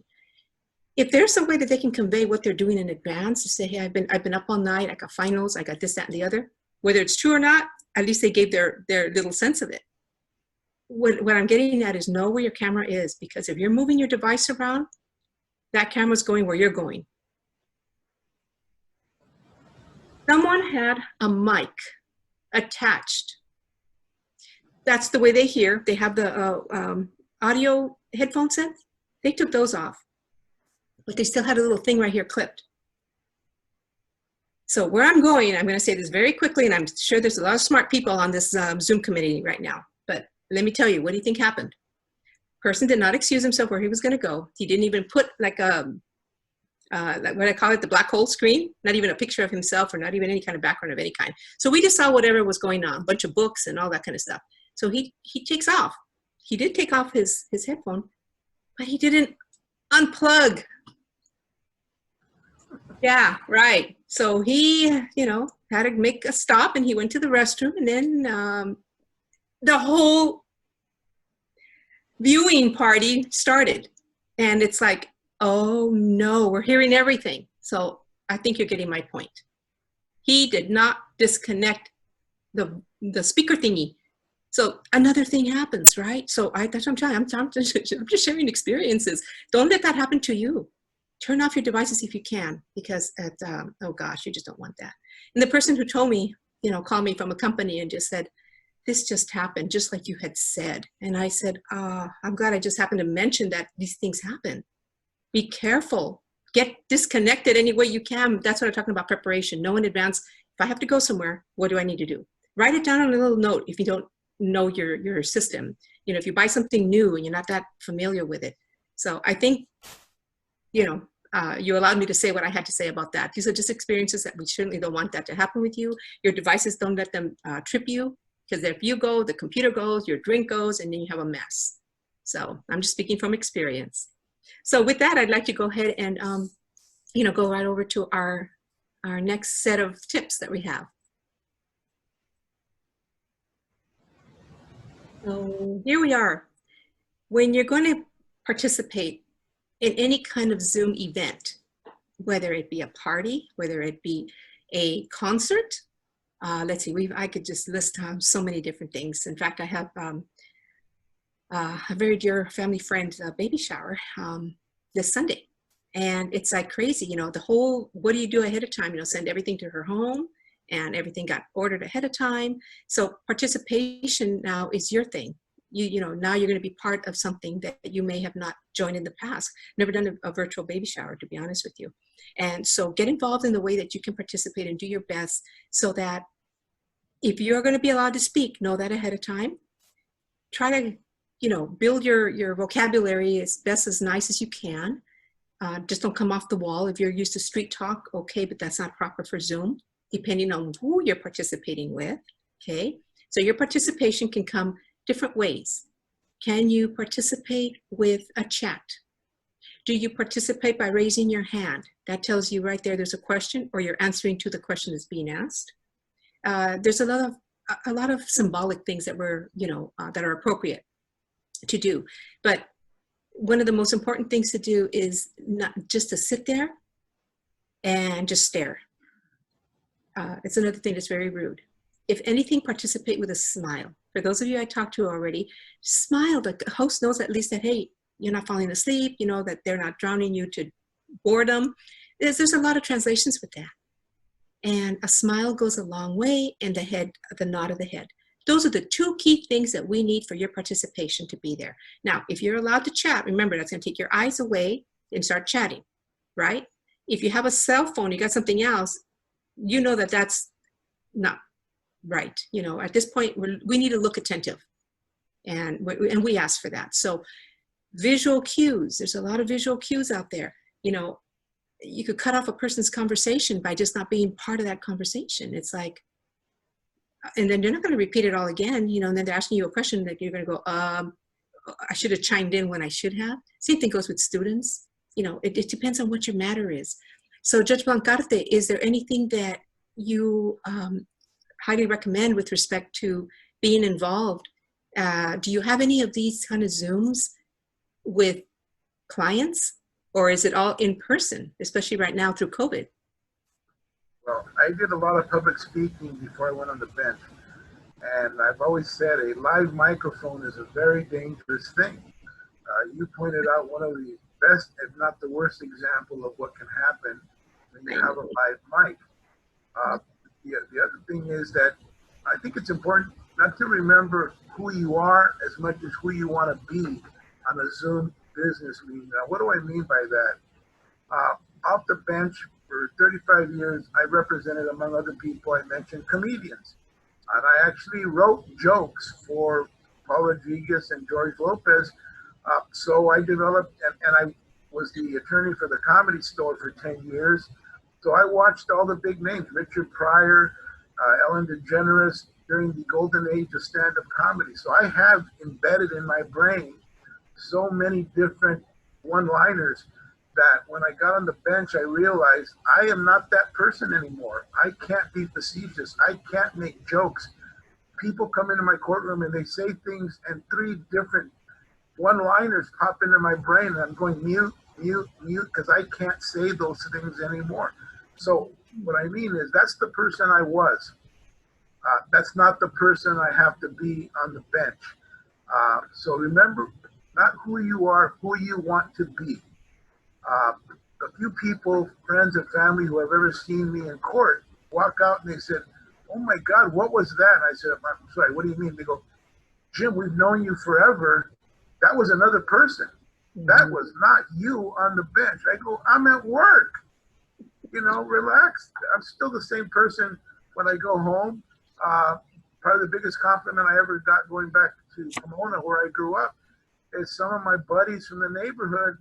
If there's some way that they can convey what they're doing in advance, to say, hey, I've been up all night, I got finals, I got this, that, and the other, whether it's true or not, at least they gave their little sense of it. What I'm getting at is know where your camera is, because if you're moving your device around, that camera's going where you're going. Someone had a mic attached. That's the way they hear. They have the audio headphone set. They took those off, but they still had a little thing right here clipped. So where I'm going to say this very quickly, and I'm sure there's a lot of smart people on this Zoom committee right now, but let me tell you, what do you think happened? Person did not excuse himself where he was going to go. He didn't even put like what I call it, the black hole screen, not even a picture of himself or not even any kind of background of any kind. So we just saw whatever was going on, a bunch of books and all that kind of stuff. So he takes off. He did take off his headphone, but he didn't unplug. Yeah, right. So he, had to make a stop, and he went to the restroom, and then the whole viewing party started. And it's like, oh no, we're hearing everything. So I think you're getting my point. He did not disconnect the speaker thingy. So another thing happens, right? So that's what I'm telling you. I'm just sharing experiences. Don't let that happen to you. Turn off your devices if you can, because oh gosh, you just don't want that. And the person who told me, called me from a company and just said, this just happened, just like you had said. And I said, I'm glad I just happened to mention that these things happen. Be careful. Get disconnected any way you can. That's what I'm talking about, preparation. Know in advance, if I have to go somewhere, what do I need to do? Write it down on a little note if you don't know your system. If you buy something new and you're not that familiar with it. So I think, you allowed me to say what I had to say about that. These are just experiences that we certainly don't want that to happen with you. Your devices, don't let them trip you, because if you go, the computer goes, your drink goes, and then you have a mess. So I'm just speaking from experience. So with that, I'd like to go ahead and, go right over to our next set of tips that we have. So here we are. When you're going to participate in any kind of Zoom event, whether it be a party, whether it be a concert, let's see, I could just list so many different things. In fact, I have a very dear family friend's baby shower this Sunday. And it's like crazy, the whole, what do you do ahead of time? Send everything to her home, and everything got ordered ahead of time. So participation now is your thing. Now you're going to be part of something that you may have not joined in the past. Never done a virtual baby shower, to be honest with you. And so get involved in the way that you can participate and do your best, so that if you're going to be allowed to speak, know that ahead of time. Try to, build your vocabulary as best as nice as you can. Just don't come off the wall. If you're used to street talk, okay, but that's not proper for Zoom, depending on who you're participating with, okay? So your participation can come different ways. Can you participate with a chat? Do you participate by raising your hand? That tells you right there there's a question, or you're answering to the question that's being asked. There's a lot of symbolic things that that are appropriate to do. But one of the most important things to do is not just to sit there and just stare. It's another thing that's very rude. If anything, participate with a smile. For those of you I talked to already, smile. The host knows at least that, hey, you're not falling asleep, that they're not drowning you to boredom. There's a lot of translations with that. and a smile goes a long way, and the nod of the head. Those are the two key things that we need for your participation to be there. Now, if you're allowed to chat, remember that's going to take your eyes away and start chatting, right? If you have a cell phone, you got something else, you know that that's not right. You know, at this point, we need to look attentive, and we ask for that. So visual cues, there's a lot of visual cues out there. You know, you could cut off a person's conversation by just not being part of that conversation. It's like, and then they're not going to repeat it all again, you know, and then they're asking you a question that you're going to go, I should have chimed in when I should have. Same thing goes with students. You know, it depends on what your matter is. So Judge Blancarte, is there anything that you highly recommend with respect to being involved? Do you have any of these kind of Zooms with clients, or is it all in person, especially right now through COVID?
Well, I did a lot of public speaking before I went on the bench. And I've always said a live microphone is a very dangerous thing. You pointed out one of the best, if not the worst example of what can happen when you have a live mic. The other thing is that I think it's important not to remember who you are as much as who you want to be on a Zoom business meeting. Now, what do I mean by that? Off the bench for 35 years, I represented, among other people I mentioned, comedians. And I actually wrote jokes for Paul Rodriguez and George Lopez. So I developed, and I was the attorney for the Comedy Store for 10 years. So I watched all the big names, Richard Pryor, Ellen DeGeneres, during the golden age of stand-up comedy. So I have embedded in my brain so many different one-liners that when I got on the bench, I realized I am not that person anymore. I can't be facetious. I can't make jokes. People come into my courtroom and they say things, and 3 different one-liners pop into my brain, and I'm going mute, mute, mute, because I can't say those things anymore. So what I mean is that's the person I was. That's not the person I have to be on the bench. So remember, not who you are, who you want to be. A few people, friends and family who have ever seen me in court walk out and they said, "Oh my God, what was that?" And I said, "I'm sorry, what do you mean?" They go, "Jim, we've known you forever. That was another person. That was not you on the bench." I go, "I'm at work. You know, relax. I'm still the same person when I go home." Probably the biggest compliment I ever got going back to Pomona, where I grew up, is some of my buddies from the neighborhood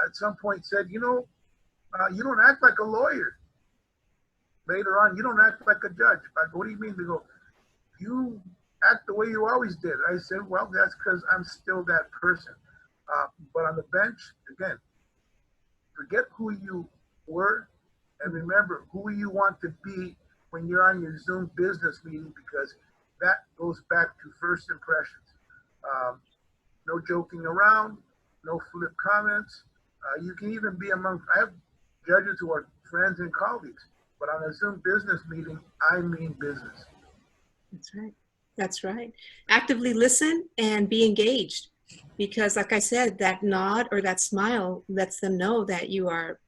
at some point said, "You know, you don't act like a lawyer. Later on, you don't act like a judge." I go, "What do you mean?" They go, "You act the way you always did." I said, "Well, that's because I'm still that person." But on the bench, again, forget who you were and remember who you want to be when you're on your Zoom business meeting, because that goes back to first impressions. No joking around, no flip comments. You can even be among, I have judges who are friends and colleagues, but on a Zoom business meeting, I mean business.
That's right. That's right. Actively listen and be engaged, because like I said, that nod or that smile lets them know that you are,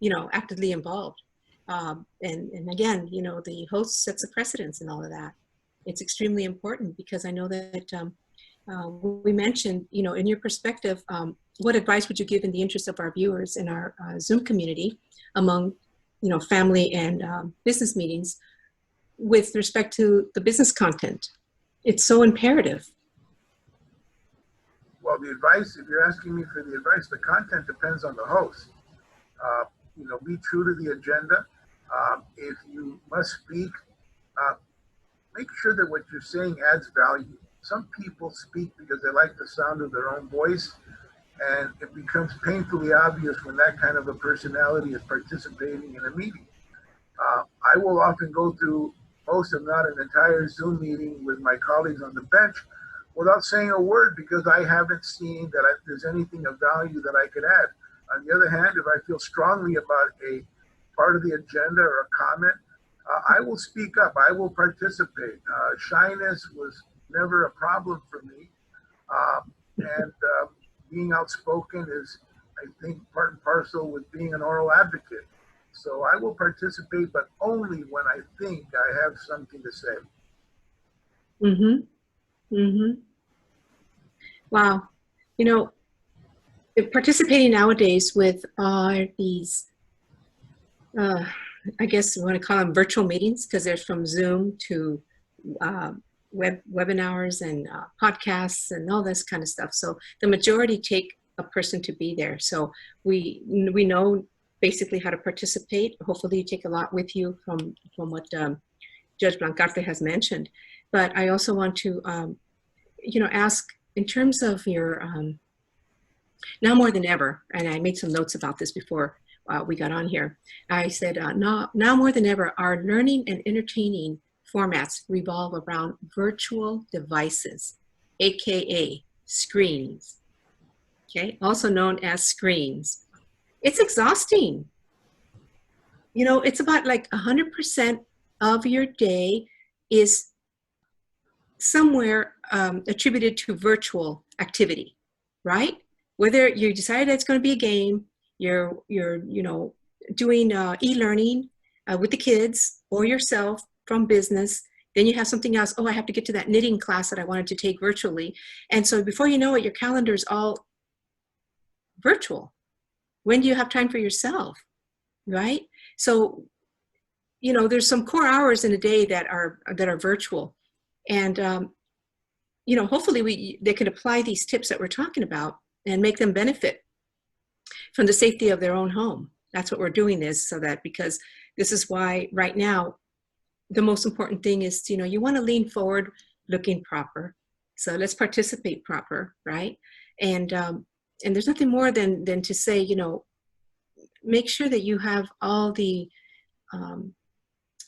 you know, actively involved. And again, you know, the host sets a precedence in all of that. It's extremely important, because I know that we mentioned, you know, in your perspective, what advice would you give in the interest of our viewers in our Zoom community among, you know, family and business meetings with respect to the business content? It's so imperative.
Well, the advice, if you're asking me for the advice, the content depends on the host. You know, be true to the agenda. If you must speak, make sure that what you're saying adds value. Some people speak because they like the sound of their own voice, and it becomes painfully obvious when that kind of a personality is participating in a meeting. I will often go through most, if not an entire Zoom meeting with my colleagues on the bench without saying a word, because I haven't seen that there's anything of value that I could add. On the other hand, if I feel strongly about a part of the agenda or a comment, I will speak up. I will participate. Shyness was never a problem for me. And being outspoken is, I think, part and parcel with being an oral advocate. So I will participate, but only when I think I have something to say.
Mm-hmm. Mm-hmm. Wow. You know, participating nowadays with these, I guess we want to call them virtual meetings, because they're from Zoom to uh, webinars and podcasts and all this kind of stuff. So the majority take a person to be there. So we know basically how to participate. Hopefully you take a lot with you from what Judge Blancarte has mentioned. But I also want to, ask in terms of your, now more than ever, and I made some notes about this before we got on here. I said, now more than ever, our learning and entertaining formats revolve around virtual devices, AKA screens, okay? Also known as screens. It's exhausting. You know, it's about like 100% of your day is somewhere attributed to virtual activity, right? Whether you decided it's going to be a game, you're doing e-learning with the kids or yourself from business, then you have something else. Oh, I have to get to that knitting class that I wanted to take virtually. And so before you know it, your calendar is all virtual. When do you have time for yourself, right? So, there's some core hours in a day that are virtual. And, hopefully they can apply these tips that we're talking about and make them benefit from the safety of their own home. That's what we're doing this, so that, because this is why right now, the most important thing is, you want to lean forward looking proper. So let's participate proper, right? And there's nothing more than to say, make sure that you have all the,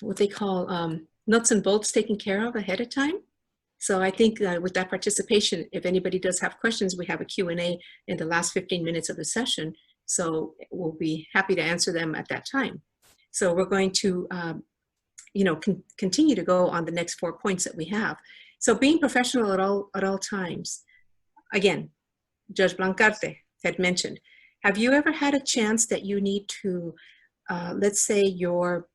what they call nuts and bolts taken care of ahead of time. So I think with that participation, if anybody does have questions, we have a Q&A in the last 15 minutes of the session. So we'll be happy to answer them at that time. So we're going to, continue to go on the next 4 points that we have. So being professional at all times. Again, Judge Blancarte had mentioned, have you ever had a chance that you need to, let's say you're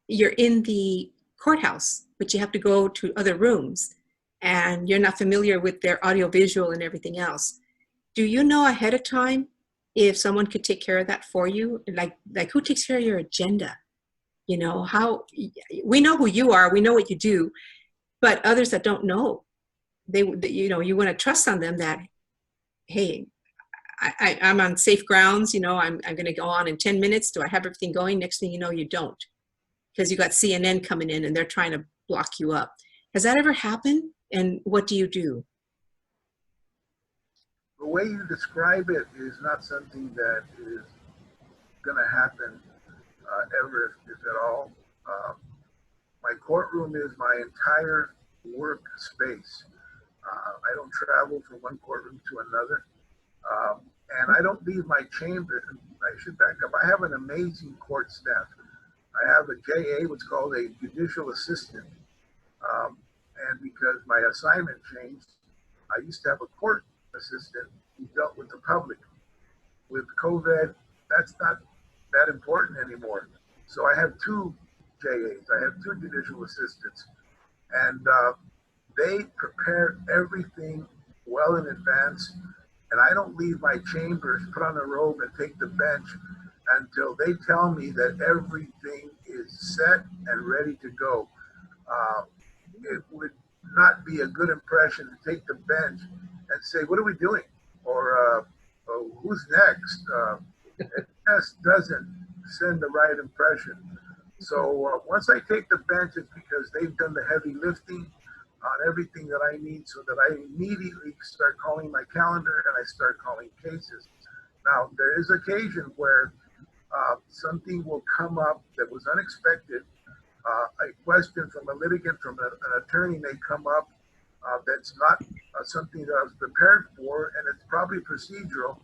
in the courthouse, but you have to go to other rooms and you're not familiar with their audio visual and everything else. Do you know ahead of time if someone could take care of that for you? Like who takes care of your agenda? How we know who you are, we know what you do, but others that don't know, you want to trust on them that, hey, I'm on safe grounds, I'm going to go on in 10 minutes. Do I have everything going? Next thing you know, you don't, because you got CNN coming in and they're trying to block you up. Has that ever happened? And what do you do?
The way you describe it is not something that is going to happen ever, if at all. My courtroom is my entire work space. I don't travel from one courtroom to another. And I don't leave my chamber. I should back up. I have an amazing court staff. I have a JA, what's called a judicial assistant. And because my assignment changed, I used to have a court assistant who dealt with the public. With COVID, that's not that important anymore. So I have 2 JAs. I have 2 judicial assistants. And they prepare everything well in advance. And I don't leave my chambers, put on a robe and take the bench until they tell me that everything is set and ready to go. It would not be a good impression to take the bench and say, what are we doing? Or who's next? It just doesn't send the right impression. So once I take the bench, it's because they've done the heavy lifting on everything that I need, so that I immediately start calling my calendar and I start calling cases. Now, there is occasion where something will come up that was unexpected. A question from a litigant, from an attorney may come up that's not something that I was prepared for, and it's probably procedural.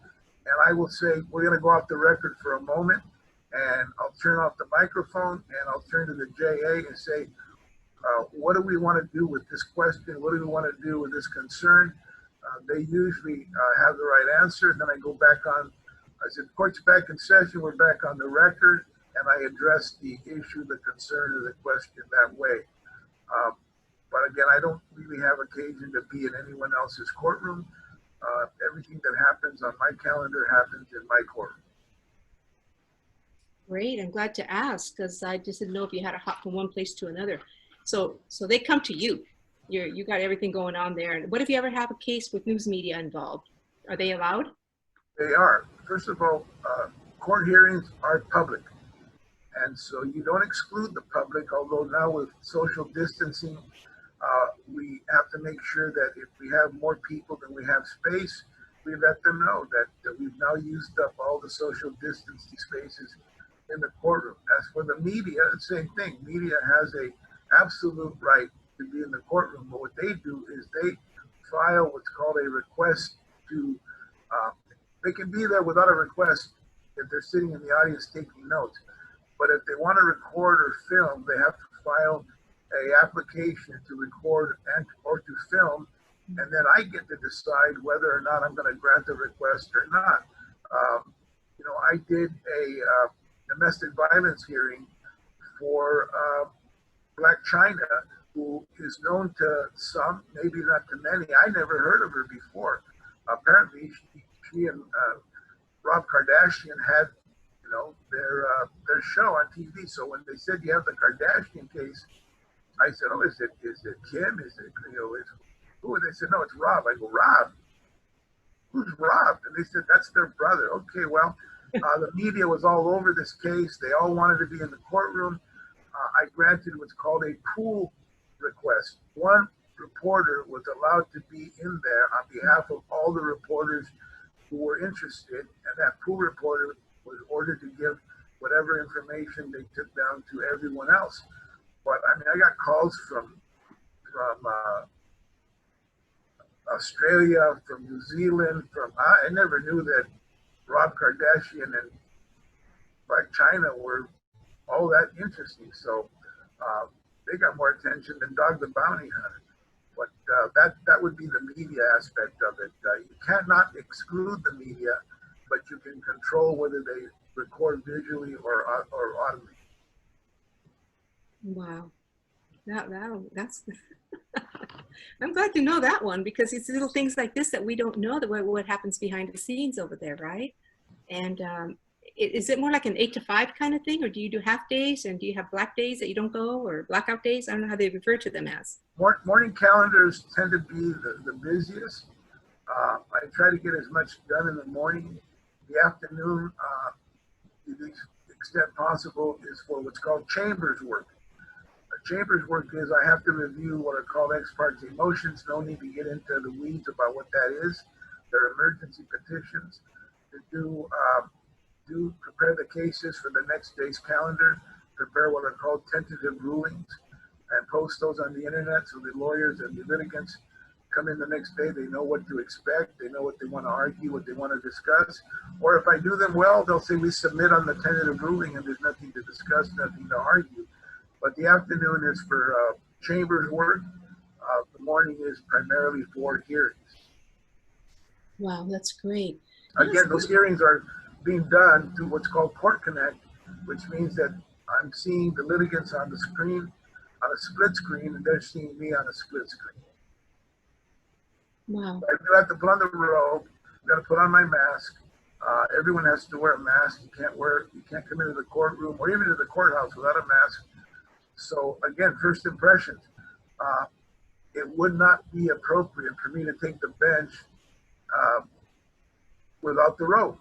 And I will say, we're going to go off the record for a moment, and I'll turn off the microphone and I'll turn to the JA and say, what do we want to do with this question? What do we want to do with this concern? They usually have the right answer. And then I go back on I said, court's back in session, we're back on the record, and I addressed the issue, the concern, or the question that way. But again, I don't really have occasion to be in anyone else's courtroom. Everything that happens on my calendar happens in my courtroom.
Great, I'm glad to ask because I just didn't know if you had to hop from one place to another. So they come to you. You got everything going on there. And what if you ever have a case with news media involved? Are they allowed?
They are. First of all, court hearings are public. And so you don't exclude the public, although now with social distancing, we have to make sure that if we have more people than we have space, we let them know that we've now used up all the social distancing spaces in the courtroom. As for the media, the same thing. Media has a absolute right to be in the courtroom, but what they do is they file what's called a request to, they can be there without a request if they're sitting in the audience taking notes. But if they want to record or film, they have to file a application to record and or to film, and then I get to decide whether or not I'm going to grant the request or not. You know, I did a domestic violence hearing for Black China, who is known to some, maybe not to many. I never heard of her before. Apparently, she and Rob Kardashian had, you know, their show on TV. So when they said you have the Kardashian case, I said, "Oh, is it Kim? Is it, you know, is who?" And they said, "No, it's Rob." I go, "Rob? Who's Rob?" And they said, "That's their brother." Okay, well, the media was all over this case. They all wanted to be in the courtroom. I granted what's called a pool request. One reporter was allowed to be in there on behalf of all the reporters who were interested, and that pool reporter was ordered to give whatever information they took down to everyone else. But I mean, I got calls from Australia, from New Zealand, I never knew that Rob Kardashian and Black China were all that interesting. So they got more attention than Dog the Bounty Hunter. But that would be the media aspect of it. You cannot exclude the media, but you can control whether they record visually or audibly.
Wow, that's. I'm glad to know that one because it's little things like this that we don't know that what happens behind the scenes over there, right? And is it more like an 8 to 5 kind of thing, or do you do half days? And do you have black days that you don't go, or blackout days? I don't know how they refer to them as.
Morning calendars tend to be the busiest. I try to get as much done in the morning. The afternoon, to the extent possible, is for what's called chambers work. Chambers work is I have to review what are called ex parte motions. No need to get into the weeds about what that is. They're emergency petitions to prepare the cases for the next day's calendar, prepare what are called tentative rulings, and post those on the internet so the lawyers and the litigants come in the next day. They know what to expect. They know what they want to argue, what they want to discuss. Or if I do them well, they'll say we submit on the tentative ruling and there's nothing to discuss, nothing to argue. But the afternoon is for chambers work. The morning is primarily for hearings.
Wow, that's great.
Again, those hearings are being done through what's called Court Connect, which means that I'm seeing the litigants on the screen, on a split screen, and they're seeing me on a split screen.
Wow.
I do have to put on the robe. I've got to put on my mask. Everyone has to wear a mask. You can't come into the courtroom or even to the courthouse without a mask. So again, first impressions, it would not be appropriate for me to take the bench without the robe.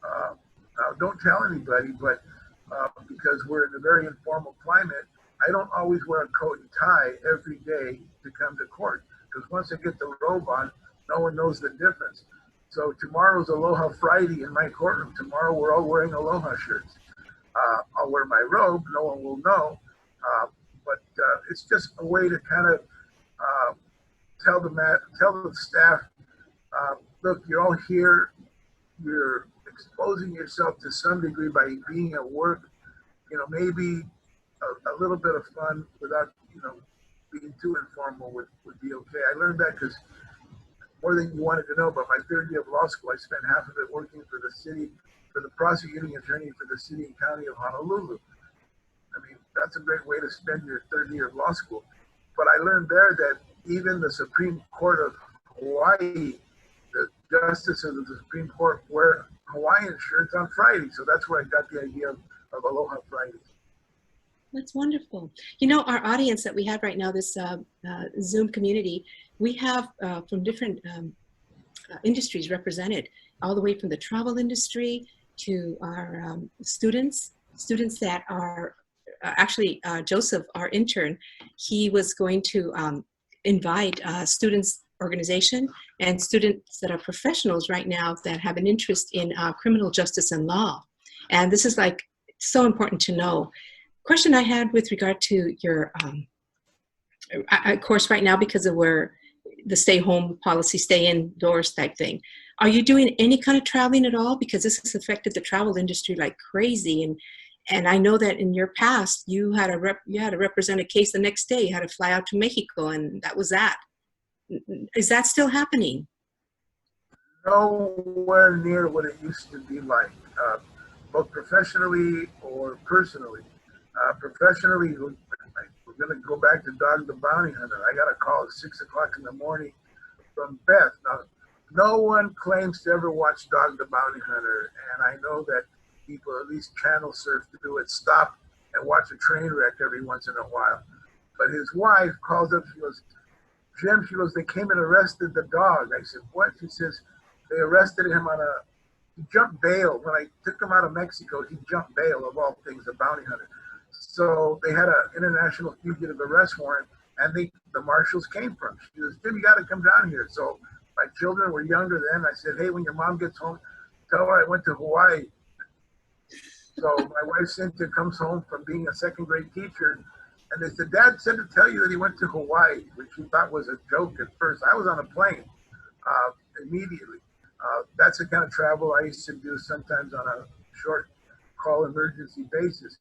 Now, don't tell anybody, but because we're in a very informal climate, I don't always wear a coat and tie every day to come to court. Because once I get the robe on, no one knows the difference. So tomorrow's Aloha Friday in my courtroom. Tomorrow we're all wearing Aloha shirts. I'll wear my robe, no one will know. But it's just a way to kind of tell the staff, look, you're all here. You're exposing yourself to some degree by being at work. You know, maybe a little bit of fun without, you know, being too informal would be okay. I learned that because more than you wanted to know, but my third year of law school, I spent half of it working for the city, for the prosecuting attorney for the city and county of Honolulu. I mean, that's a great way to spend your third year of law school. But I learned there that even the Supreme Court of Hawaii, the justices of the Supreme Court wear Hawaiian shirts on Friday. So that's where I got the idea of Aloha Fridays.
That's wonderful. You know, our audience that we have right now, this Zoom community, we have from different industries represented, all the way from the travel industry to our students that are actually Joseph, our intern, he was going to invite students organization and students that are professionals right now that have an interest in criminal justice and law. And this is like so important to know. Question I had with regard to your, of course, right now, because of where the stay home policy, stay indoors type thing, are you doing any kind of traveling at all? Because this has affected the travel industry like crazy. And I know that in your past, you had to represent a case the next day. You had to fly out to Mexico, and that was that. Is that still happening?
Nowhere near what it used to be like, both professionally or personally. Professionally, we're going to go back to Dog the Bounty Hunter. I got a call at 6 o'clock in the morning from Beth. Now, no one claims to ever watch Dog the Bounty Hunter, and I know that people at least channel surf to do it, stop and watch a train wreck every once in a while. But his wife calls up, she goes, Jim, she goes, they came and arrested the dog. I said, what? She says, they arrested him on he jumped bail. When I took him out of Mexico, he jumped bail, of all things, a bounty hunter. So they had an international fugitive arrest warrant, and the marshals came from. She goes, Jim, you got to come down here. So my children were younger then. I said, hey, when your mom gets home, tell her I went to Hawaii. So my wife Cynthia comes home from being a second grade teacher, and they said, Dad said to tell you that he went to Hawaii, which she thought was a joke at first. I was on a plane immediately. That's the kind of travel I used to do sometimes on a short call emergency basis.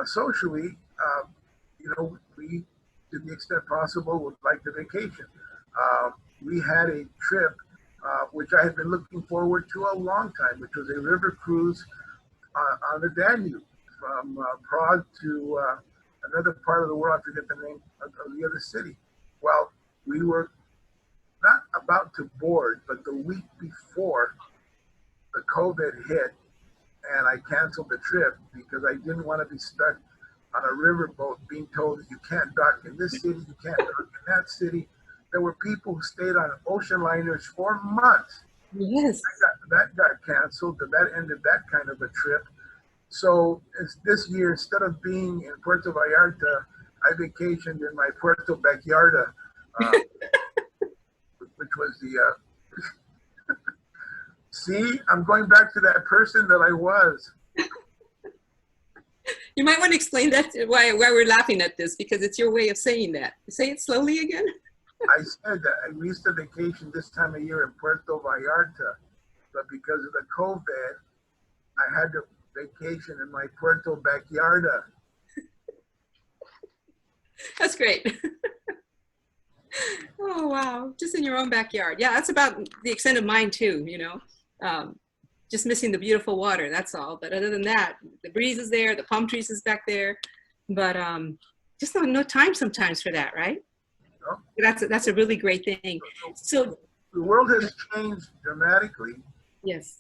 Socially, you know, we, to the extent possible, would like to vacation. We had a trip, which I had been looking forward to a long time, which was a river cruise on the Danube from Prague to another part of the world. I forget the name of the other city. Well, we were not about to board, but the week before the COVID hit, and I canceled the trip because I didn't want to be stuck on a riverboat being told that you can't dock in this city, you can't dock in that city. There were people who stayed on ocean liners for months.
Yes.
That got canceled, and that ended that kind of a trip. So this year, instead of being in Puerto Vallarta, I vacationed in my Puerto Backyarda, which was the, see, I'm going back to that person that I was.
You might want to explain that, why we're laughing at this, because it's your way of saying that. Say it slowly again.
I said that we used to vacation this time of year in Puerto Vallarta, but because of the COVID, I had to vacation in my Puerto Backyarda.
That's great. Oh, wow. Just in your own backyard. Yeah, that's about the extent of mine too, you know. Just missing the beautiful water, that's all. But other than that, the breeze is there, the palm trees is back there. But just no time sometimes for that, right? No. That's a really great thing. So
the world has changed dramatically.
Yes.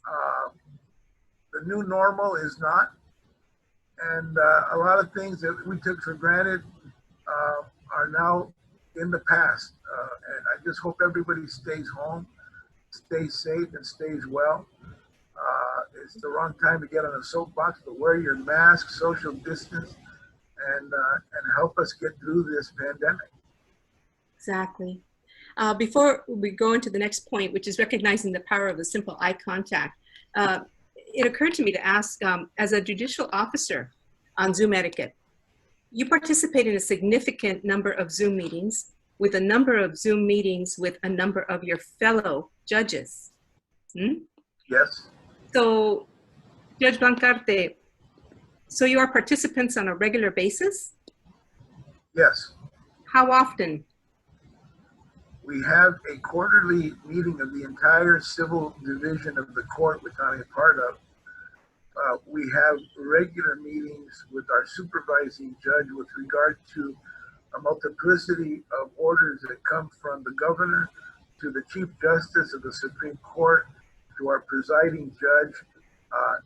The new normal is not. And a lot of things that we took for granted are now in the past. And I just hope everybody stays home, stays safe, and stays well. It's the wrong time to get on a soapbox, but wear your mask, social distance, and help us get through this pandemic.
Exactly. Before we go into the next point, which is recognizing the power of a simple eye contact, it occurred to me to ask, as a judicial officer on Zoom etiquette, you participate in a significant number of Zoom meetings with a number of Zoom meetings with a number of your fellow judges. Hmm?
Yes.
So, Judge Blancarte, so you are participants on a regular basis?
Yes.
How often?
We have a quarterly meeting of the entire civil division of the court, which I'm a part of. We have regular meetings with our supervising judge with regard to a multiplicity of orders that come from the governor to the Chief Justice of the Supreme Court to our presiding judge.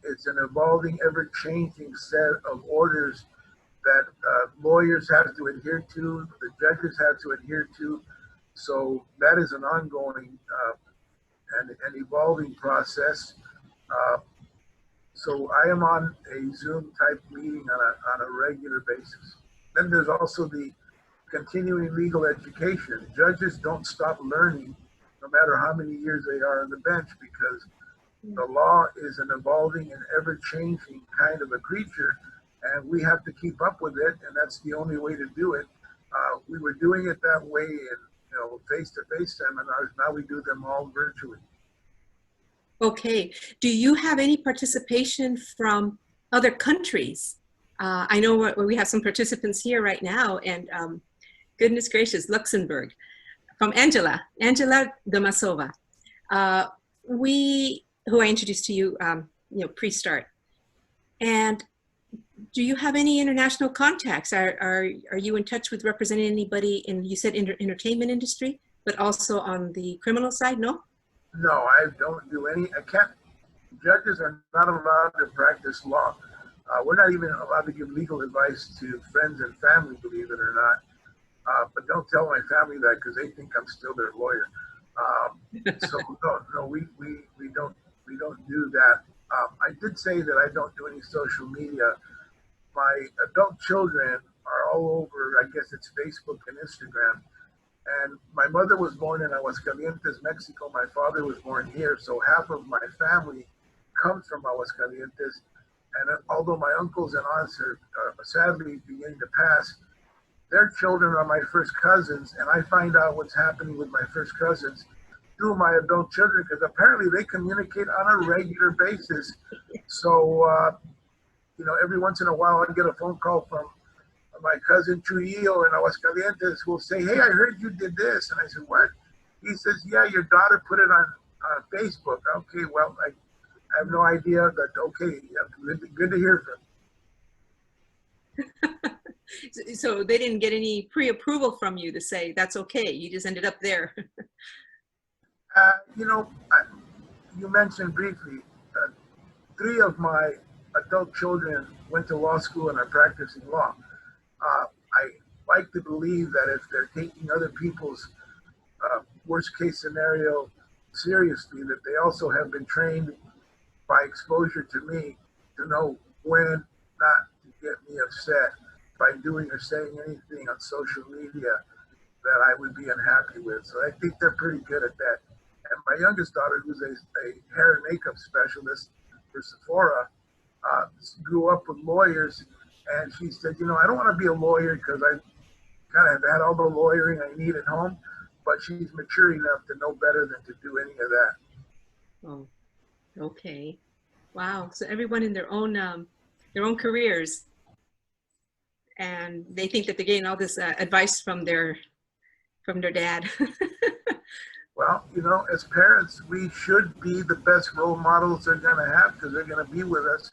It's an evolving, ever-changing set of orders that lawyers have to adhere to, the judges have to adhere to. So that is an ongoing and evolving process. So I am on a Zoom type meeting on a regular basis. Then there's also the continuing legal education. Judges don't stop learning no matter how many years they are on the bench, because the law is an evolving and ever-changing kind of a creature, and we have to keep up with it, and that's the only way to do it. We were doing it that way in face-to-face seminars. Now we do them all virtually.
Okay. Do you have any participation from other countries? I know we have some participants here right now, and goodness gracious, Luxembourg, from Angela Damasova, who I introduced to you, pre-start. And do you have any international contacts? Are you in touch with representing anybody in, you said, entertainment industry, but also on the criminal side? No?
No, I don't do any. I can't. Judges are not allowed to practice law. We're not even allowed to give legal advice to friends and family, believe it or not. But don't tell my family that, because they think I'm still their lawyer. So no, we don't do that. I did say that I don't do any social media. My adult children are all over, I guess it's Facebook and Instagram. And my mother was born in Aguascalientes, Mexico. My father was born here. So half of my family comes from Aguascalientes. And although my uncles and aunts are sadly beginning to pass, their children are my first cousins. And I find out what's happening with my first cousins through my adult children, because apparently they communicate on a regular basis. So, every once in a while I get a phone call from my cousin Trujillo in Aguascalientes who will say, "Hey, I heard you did this." And I said, "What?" He says, "Yeah, your daughter put it on Facebook." Okay, well, I have no idea, but okay, yeah, good to hear from you.
So they didn't get any pre-approval from you to say that's okay. You just ended up there.
You mentioned briefly, 3 of my adult children went to law school and are practicing law. I like to believe that if they're taking other people's worst case scenario seriously, that they also have been trained by exposure to me to know when not to get me upset by doing or saying anything on social media that I would be unhappy with. So I think they're pretty good at that. And my youngest daughter, who's a hair and makeup specialist for Sephora, grew up with lawyers, and she said, I don't want to be a lawyer because I kind of had all the lawyering I need at home, but she's mature enough to know better than to do any of that.
Oh, okay. Wow. So everyone in their own careers, and they think that they're getting all this advice from their dad.
Well, as parents, we should be the best role models they're going to have, because they're going to be with us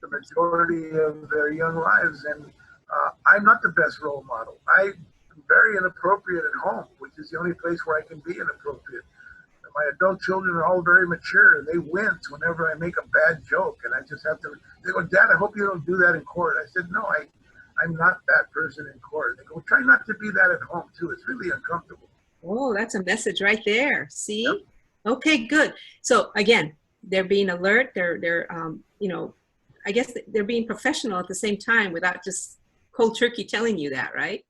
the majority of their young lives. And I'm not the best role model. I'm very inappropriate at home, which is the only place where I can be inappropriate. And my adult children are all very mature, and they wince whenever I make a bad joke. And I just have to, they go, "Dad, I hope you don't do that in court." I said, "No, I'm not that person in court." They go, "Try not to be that at home too. It's really uncomfortable."
Oh, that's a message right there. See?
Yep.
Okay, good. So again, they're being alert. They're I guess they're being professional at the same time without just cold turkey telling you that, right?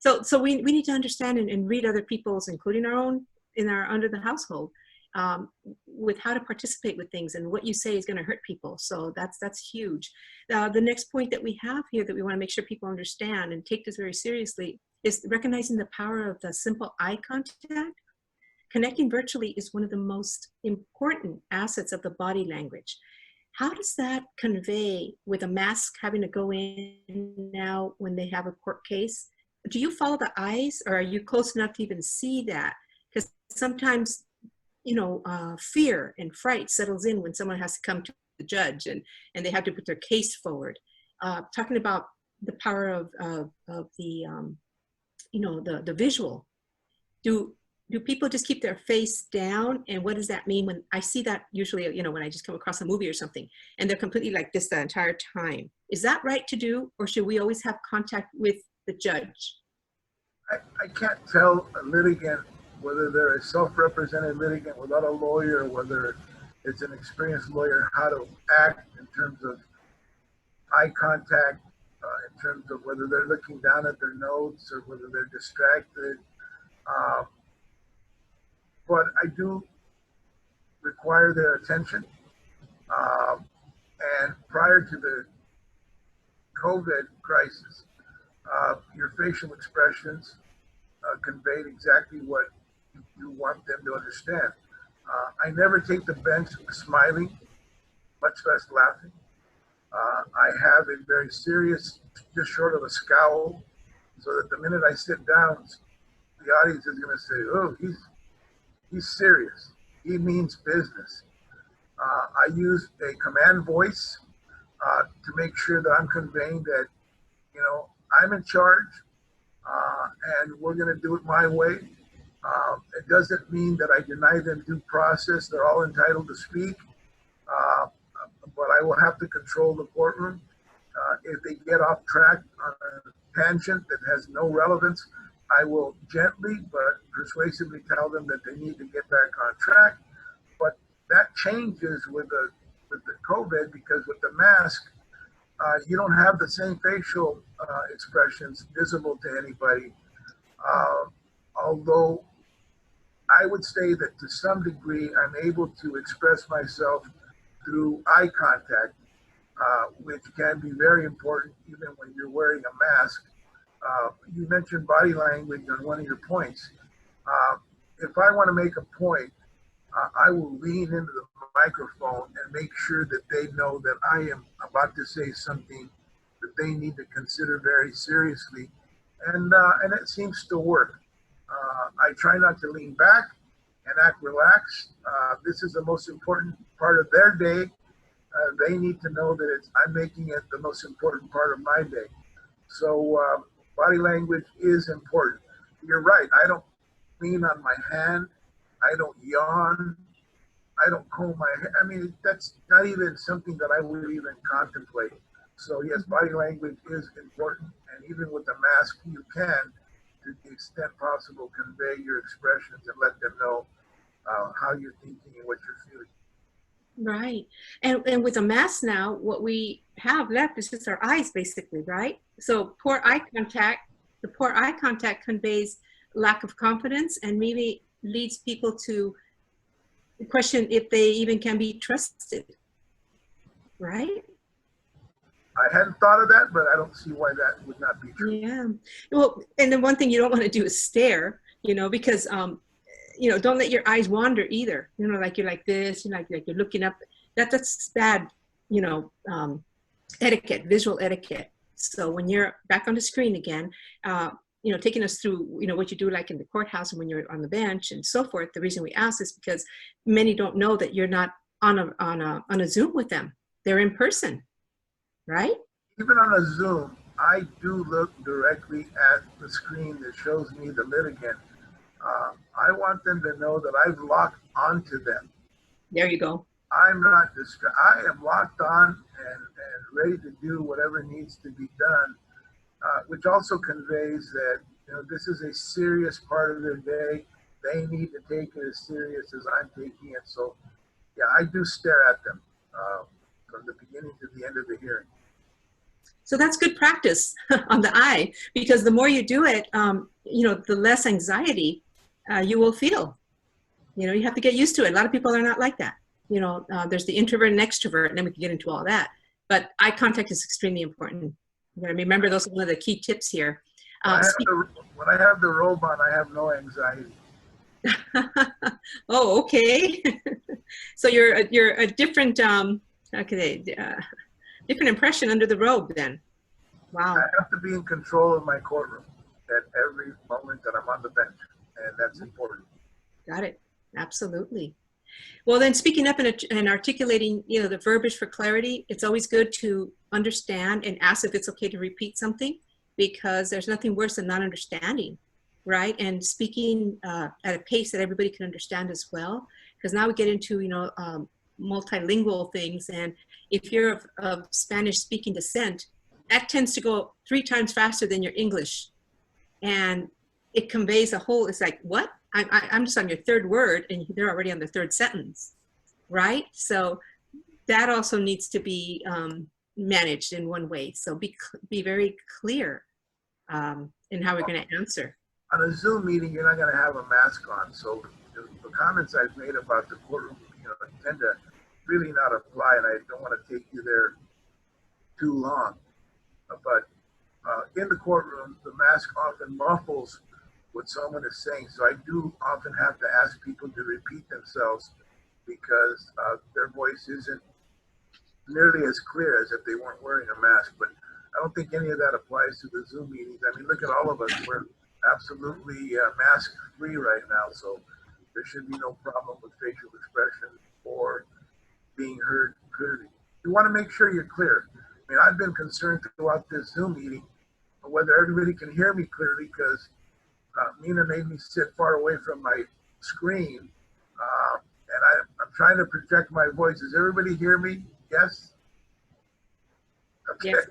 So we need to understand and read other people's, including our own, under the household, with how to participate with things, and what you say is going to hurt people. So that's huge. The next point that we have here that we want to make sure people understand and take this very seriously is recognizing the power of the simple eye contact. Connecting virtually is one of the most important assets of the body language. How does that convey with a mask having to go in now when they have a court case? Do you follow the eyes, or are you close enough to even see that? Because sometimes, fear and fright settles in when someone has to come to the judge and they have to put their case forward. Talking about the power of the, the visual. Do people just keep their face down? And what does that mean? When I see that usually, when I just come across a movie or something and they're completely like this the entire time. Is that right to do? Or should we always have contact with the judge?
I can't tell a litigant whether they're a self-represented litigant without a lawyer, or whether it's an experienced lawyer, how to act in terms of eye contact, in terms of whether they're looking down at their notes or whether they're distracted. But I do require their attention. And prior to the COVID crisis, your facial expressions conveyed exactly what you want them to understand. I never take the bench smiling, much less laughing. I have a very serious, just short of a scowl, so that the minute I sit down, the audience is going to say, "Oh, he's serious. He means business." I use a command voice to make sure that I'm conveying that, I'm in charge, and we're going to do it my way. It doesn't mean that I deny them due process. They're all entitled to speak, but I will have to control the courtroom. If they get off track on a tangent that has no relevance, I will gently but persuasively tell them that they need to get back on track. But that changes with the COVID, because with the mask, you don't have the same facial expressions visible to anybody. Although I would say that to some degree, I'm able to express myself through eye contact, which can be very important even when you're wearing a mask. You mentioned body language on one of your points. If I want to make a point, I will lean into the microphone and make sure that they know that I am about to say something that they need to consider very seriously, and it seems to work. I try not to lean back and act relaxed. This is the most important part of their day. They need to know that I'm making it the most important part of my day. So body language is important. You're right. I don't lean on my hand. I don't yawn. I don't comb my hair. I mean, that's not even something that I would even contemplate. So yes, body language is important. And even with the mask, you can, to the extent possible, convey your expressions and let them know how you're thinking and what you're feeling.
Right. And with a mask now, what we have left is just our eyes, basically, right? So poor eye contact conveys lack of confidence and maybe leads people to question if they even can be trusted, right?
I hadn't thought of that, but I don't see why that would not be true.
Yeah. Well, and then one thing you don't want to do is stare, because, don't let your eyes wander either. Like you're like this, like you're looking up. That's bad, etiquette, visual etiquette. So when you're back on the screen again, taking us through, what you do like in the courthouse and when you're on the bench and so forth. The reason we ask is because many don't know that you're not on a Zoom with them. They're in person, right?
Even on a Zoom, I do look directly at the screen that shows me the litigant. I want them to know that I've locked onto them.
There you go.
I'm not distracted. I am locked on and ready to do whatever needs to be done, which also conveys that this is a serious part of their day. They need to take it as serious as I'm taking it. So, yeah, I do stare at them from the beginning to the end of the hearing.
So that's good practice on the eye, because the more you do it, the less anxiety you will feel. You have to get used to it. A lot of people are not like that. There's the introvert and extrovert, and then we can get into all that. But eye contact is extremely important. You got to remember those are one of the key tips here.
When I have the robe on, I have no anxiety.
Oh, okay. So you're a different different impression under the robe then. Wow.
I have to be in control of my courtroom at every moment that I'm on the bench, and that's important.
Got it. Absolutely. Well, then speaking up and articulating, you know, the verbiage for clarity, it's always good to understand and ask if it's okay to repeat something, because there's nothing worse than not understanding, right? And speaking at a pace that everybody can understand as well, because now we get into, you know, multilingual things. And if you're of Spanish speaking descent, that tends to go 3 times faster than your English. And it conveys a whole, it's like, what? I'm just on your 3rd word and they're already on the 3rd sentence, right? So that also needs to be managed in one way. So be very clear in how we're going to answer.
On a Zoom meeting, you're not going to have a mask on. So the comments I've made about the courtroom, you know, tend to really not apply, and I don't want to take you there too long. But in the courtroom, the mask often muffles what someone is saying. So I do often have to ask people to repeat themselves because their voice isn't nearly as clear as if they weren't wearing a mask. But I don't think any of that applies to the Zoom meetings. I mean, look at all of us. We're absolutely mask free right now. So there should be no problem with facial expression or being heard clearly. You want to make sure you're clear. I mean, I've been concerned throughout this Zoom meeting whether everybody can hear me clearly because Mina made me sit far away from my screen, and I'm trying to project my voice. Does everybody hear me? Yes? Okay.
Yes,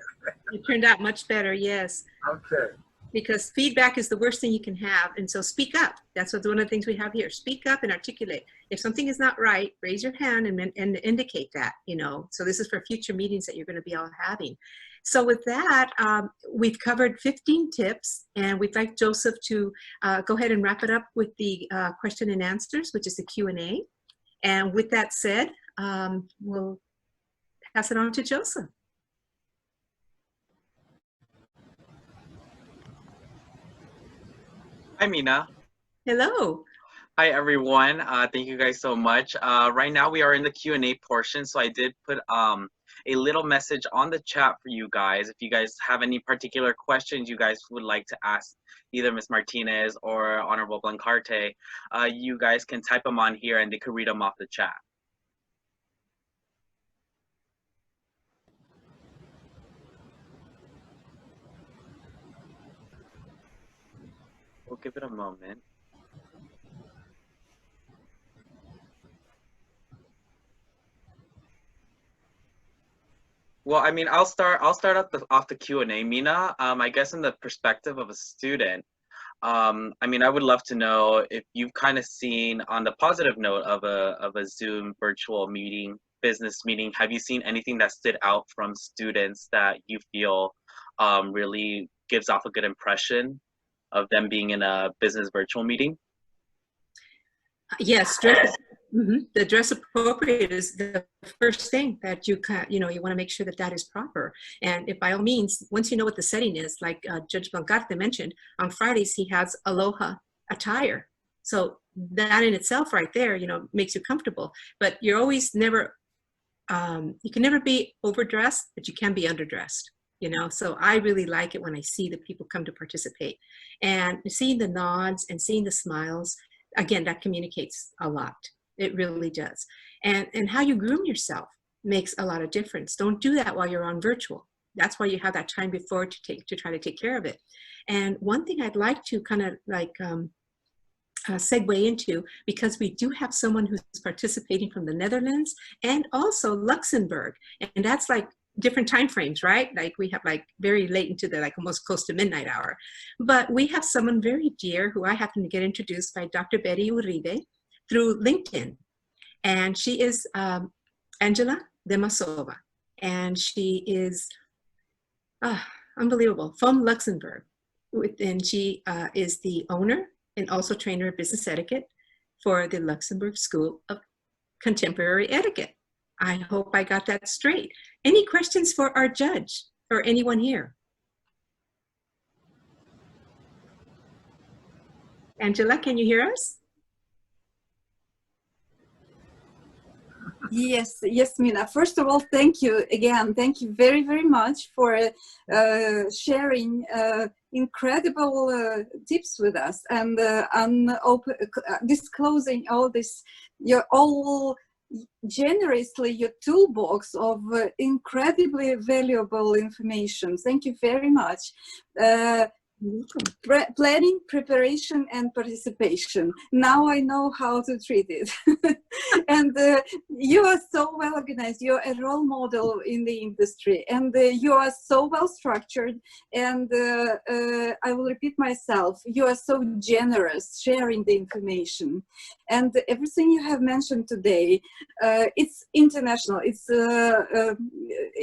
it turned out much better, yes.
Okay.
Because feedback is the worst thing you can have. And so speak up. That's one of the things we have here. Speak up and articulate. If something is not right, raise your hand and indicate that, you know. So this is for future meetings that you're going to be all having. So with that, we've covered 15 tips, and we'd like Joseph to go ahead and wrap it up with the question and answers, which is the Q&A. And with that said, we'll pass it on to Joseph.
Hi, Mina.
Hello.
Hi, everyone. Thank you guys so much. Right now we are in the Q&A portion, so I did put a little message on the chat for you guys. If you guys have any particular questions you guys would like to ask either Ms. Martinez or Honorable Blancarte, you guys can type them on here and they can read them off the chat. We'll give it a moment. Well, I mean, I'll start off the Q&A, Mina. I guess in the perspective of a student, I mean, I would love to know if you've kind of seen, on the positive note of a Zoom virtual meeting, business meeting, have you seen anything that stood out from students that you feel really gives off a good impression of them being in a business virtual meeting?
Yes, the dress appropriate is the first thing that you want to make sure that that is proper. And if by all means, once you know what the setting is, like Judge Blancarte mentioned, on Fridays he has aloha attire. So that in itself right there, you know, makes you comfortable. But you're always never, you can never be overdressed, but you can be underdressed. You know, so I really like it when I see the people come to participate, and seeing the nods and seeing the smiles. Again, that communicates a lot. It really does. And how you groom yourself makes a lot of difference. Don't do that while you're on virtual. That's why you have that time before to try to take care of it. And one thing I'd like to kind of like segue into, because we do have someone who's participating from the Netherlands and also Luxembourg, and that's like different time frames, right? Like we have like very late into the like almost close to midnight hour. But we have someone very dear who I happen to get introduced by Dr. Betty Uribe through LinkedIn. And she is Angela Demasova. And she is unbelievable, from Luxembourg. And she is the owner and also trainer of business etiquette for the Luxembourg School of Contemporary Etiquette. I hope I got that straight. Any questions for our judge or anyone here? Angela, can you hear us?
Yes, yes, Mina. First of all, thank you again. Thank you very, very much for sharing incredible tips with us and disclosing all this, your all generously your toolbox of incredibly valuable information. Thank you very much. Planning, preparation, and participation. Now I know how to treat it. And you are so well organized. You're a role model in the industry, and you are so well structured. And I will repeat myself, you are so generous sharing the information. And everything you have mentioned today, it's international, it's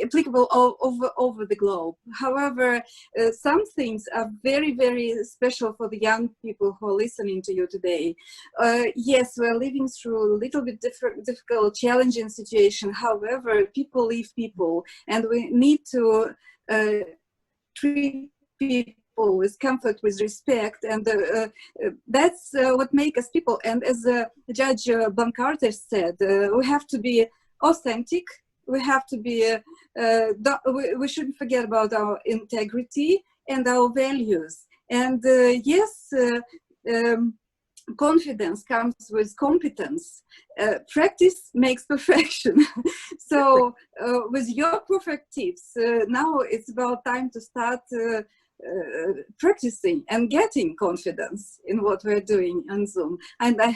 applicable all over the globe. However, some things are very, very special for the young people who are listening to you today. Yes, we're living through a little bit difficult, challenging situation. However, people leave people, and we need to treat people with comfort, with respect, and that's what makes us people. And as Judge Blancarte said, we have to be authentic. We have to be, we shouldn't forget about our integrity and our values. And yes, confidence comes with competence. Practice makes perfection. So with your perfect tips, now it's about time to start practicing and getting confidence in what we're doing on Zoom. And I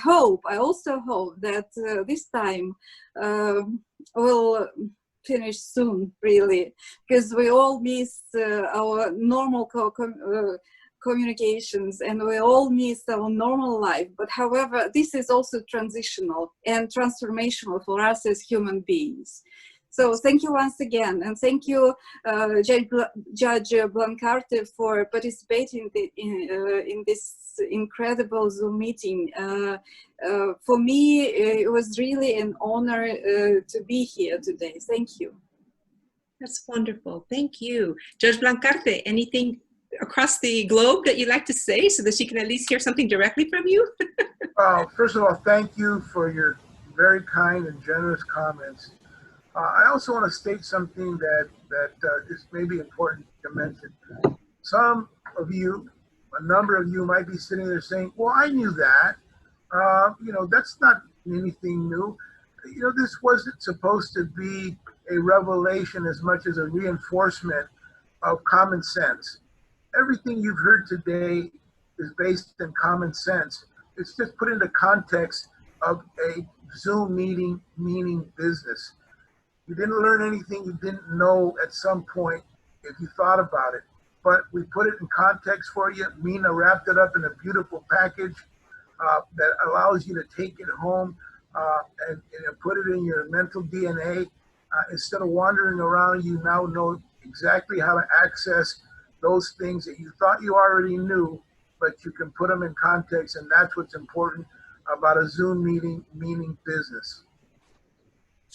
also hope that this time we'll finish soon, really, because we all miss our normal communications, and we all miss our normal life. But however, this is also transitional and transformational for us as human beings. So thank you once again, and thank you, Judge Blancarte, for participating in this incredible Zoom meeting. For me, it was really an honor to be here today. Thank you.
That's wonderful. Thank you. Judge Blancarte, anything across the globe that you'd like to say so that she can at least hear something directly from you?
First of all, thank you for your very kind and generous comments. I also want to state something that is maybe important to mention. Some of you, a number of you might be sitting there saying, well, I knew that. You know, that's not anything new. You know, this wasn't supposed to be a revelation as much as a reinforcement of common sense. Everything you've heard today is based in common sense. It's just put into context of a Zoom meeting, meaning business. You didn't learn anything you didn't know at some point if you thought about it. But we put it in context for you. Mina wrapped it up in a beautiful package that allows you to take it home and put it in your mental DNA. Instead of wandering around, you now know exactly how to access those things that you thought you already knew, but you can put them in context, and that's what's important about a Zoom meeting, meaning business.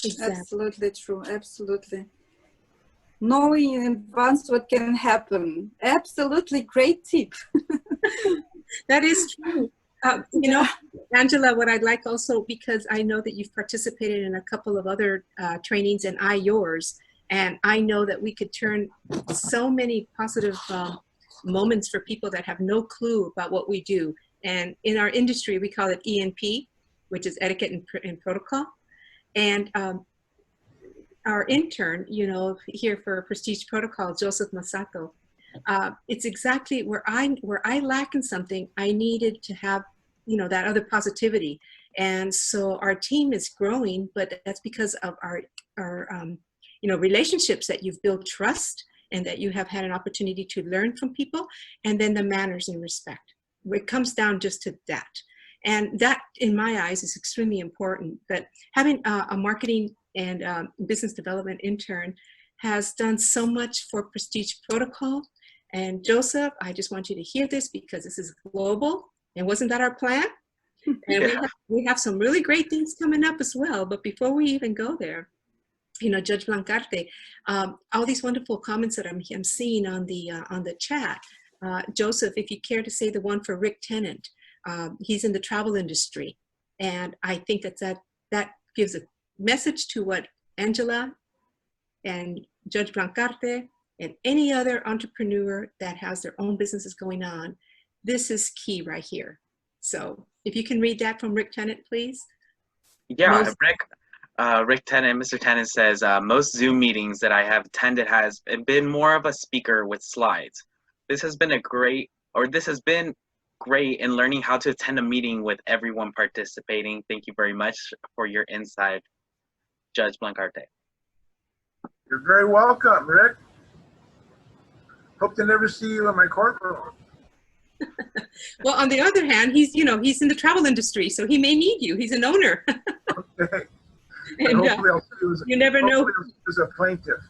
Exactly.
Absolutely true, absolutely. Knowing in advance what can happen. Absolutely great tip.
That is true. You know, Angela, what I'd like also, because I know that you've participated in a couple of other trainings, and yours, and I know that we could turn so many positive moments for people that have no clue about what we do. And in our industry, we call it ENP, which is Etiquette and Protocol. And our intern, you know, here for Prestige Protocol, Joseph Masato, it's exactly where I lack in something. I needed to have, you know, that other positivity. And so our team is growing, but that's because of our you know, relationships that you've built trust, and that you have had an opportunity to learn from people, and then the manners and respect. It comes down just to that. And that, in my eyes, is extremely important. But having a marketing and business development intern has done so much for Prestige Protocol. And Joseph, I just want you to hear this, because this is global, and wasn't that our plan? And
Yeah.
we have some really great things coming up as well. But before we even go there, you know, Judge Blancarte, all these wonderful comments that I'm seeing on the chat. Joseph, if you care to say the one for Rick Tennant, he's in the travel industry, and I think that gives a message to what Angela and Judge Blancarte and any other entrepreneur that has their own businesses going on. This is key right here. So if you can read that from Rick Tennant, please.
Yeah, Rick Tennant, Mr. Tennant says, most Zoom meetings that I have attended has been more of a speaker with slides. This has been great in learning how to attend a meeting with everyone participating. Thank you very much for your insight, Judge Blancarte.
You're very welcome, Rick. Hope to never see you in my courtroom.
Well, on the other hand, he's in the travel industry, so he may need you. He's an owner.
Okay.
And,
hopefully I'll see you
you never know.
as a plaintiff.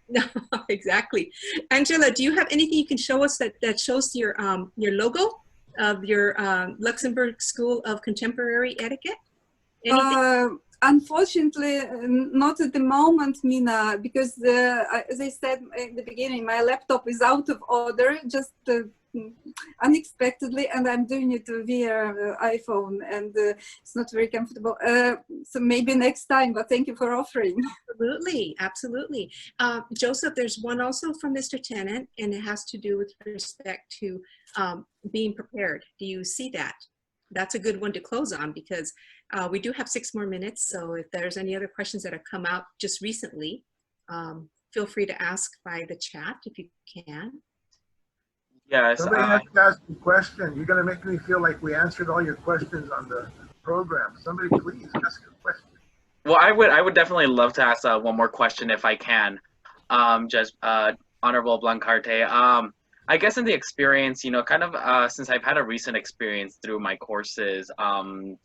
No, exactly. Angela, do you have anything you can show us that shows your logo of your Luxembourg School of Contemporary Etiquette? Anything?
Unfortunately, not at the moment, Mina, because as I said in the beginning, my laptop is out of order, just unexpectedly, and I'm doing it via iPhone, and it's not very comfortable. So maybe next time, but thank you for offering.
Absolutely, absolutely. Joseph, there's one also from Mr. Tennant, and it has to do with respect to being prepared. Do you see that? That's a good one to close on, because we do have 6 more minutes. So if there's any other questions that have come out just recently, feel free to ask by the chat if you can.
Yes.
Somebody has to ask a question. You're going to make me feel like we answered all your questions on the program. Somebody please ask a question.
Well, I would definitely love to ask one more question if I can, Judge Honorable Blancarte. I guess in the experience, kind of since I've had a recent experience through my courses,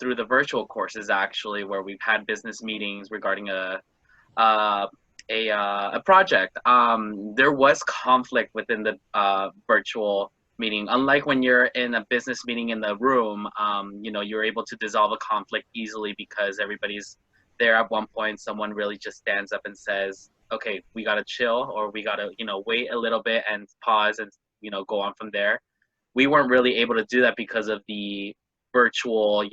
through the virtual courses actually, where we've had business meetings regarding a project, there was conflict within the virtual meeting. Unlike when you're in a business meeting in the room, you're able to dissolve a conflict easily because everybody's there. At one point, someone really just stands up and says, okay, we got to chill, or we got to, wait a little bit and pause and, go on from there. We weren't really able to do that because of the virtual,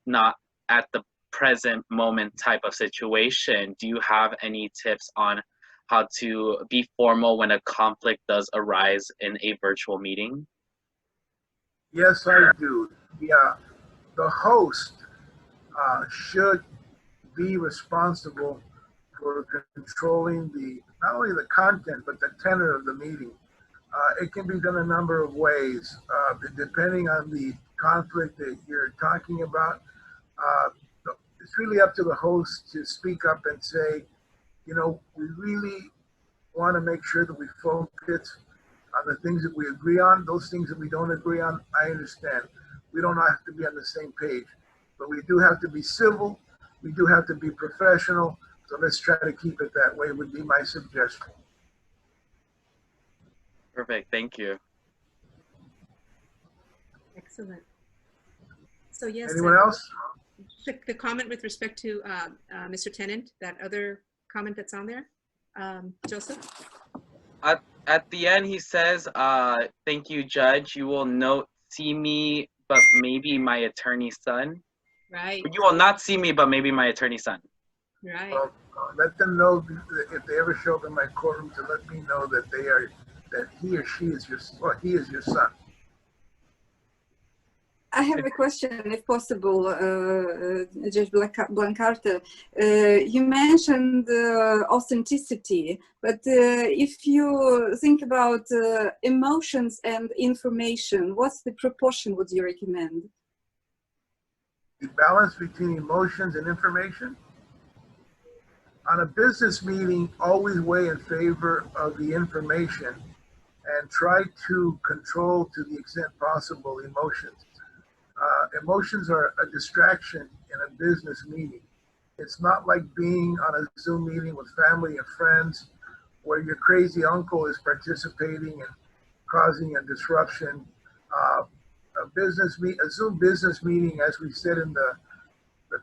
not at the present moment type of situation. Do you have any tips on how to be formal when a conflict does arise in a virtual meeting?
Yes, I do. Yeah, the host should be responsible for controlling not only the content, but the tenor of the meeting. It can be done a number of ways, depending on the conflict that you're talking about. It's really up to the host to speak up and say, we really want to make sure that we focus on the things that we agree on. Those things that we don't agree on, I understand. We don't have to be on the same page, but we do have to be civil. We do have to be professional. So let's try to keep it that way, would be my suggestion.
Perfect, thank you.
Excellent. So yes.
Anyone else?
The comment with respect to Mr. Tennant, that other comment that's on there, Joseph?
At the end, he says, thank you, Judge. You will not see me, but maybe my attorney's son.
Right.
You will not see me, but maybe my attorney's son.
Right.
Well, let them know if they ever show up in my courtroom to let me know that he or she is he is your son.
I have a question, if possible, Judge Blancarte. You mentioned authenticity, but if you think about emotions and information, what's the proportion would you recommend?
The balance between emotions and information? On a business meeting, always weigh in favor of the information and try to control, to the extent possible, emotions. Emotions are a distraction in a business meeting. It's not like being on a Zoom meeting with family and friends where your crazy uncle is participating and causing a disruption. A Zoom business meeting, as we said in the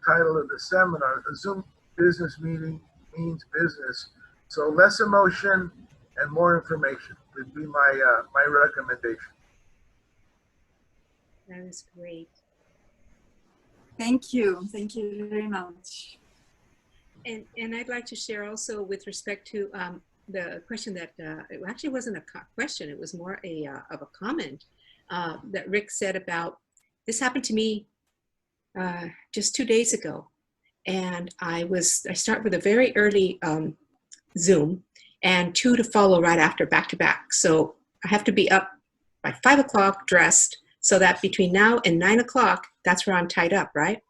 title of the seminar, a Zoom business meeting means business. So less emotion and more information would be my recommendation.
That is great.
Thank you. Thank you very much.
And I'd like to share also with respect to the question that it actually wasn't a question, it was more of a comment that Rick said about, this happened to me just 2 days ago. And I start with a very early Zoom and 2 to follow right after, back to back. So I have to be up by 5 o'clock dressed so that between now and 9 o'clock, that's where I'm tied up, right?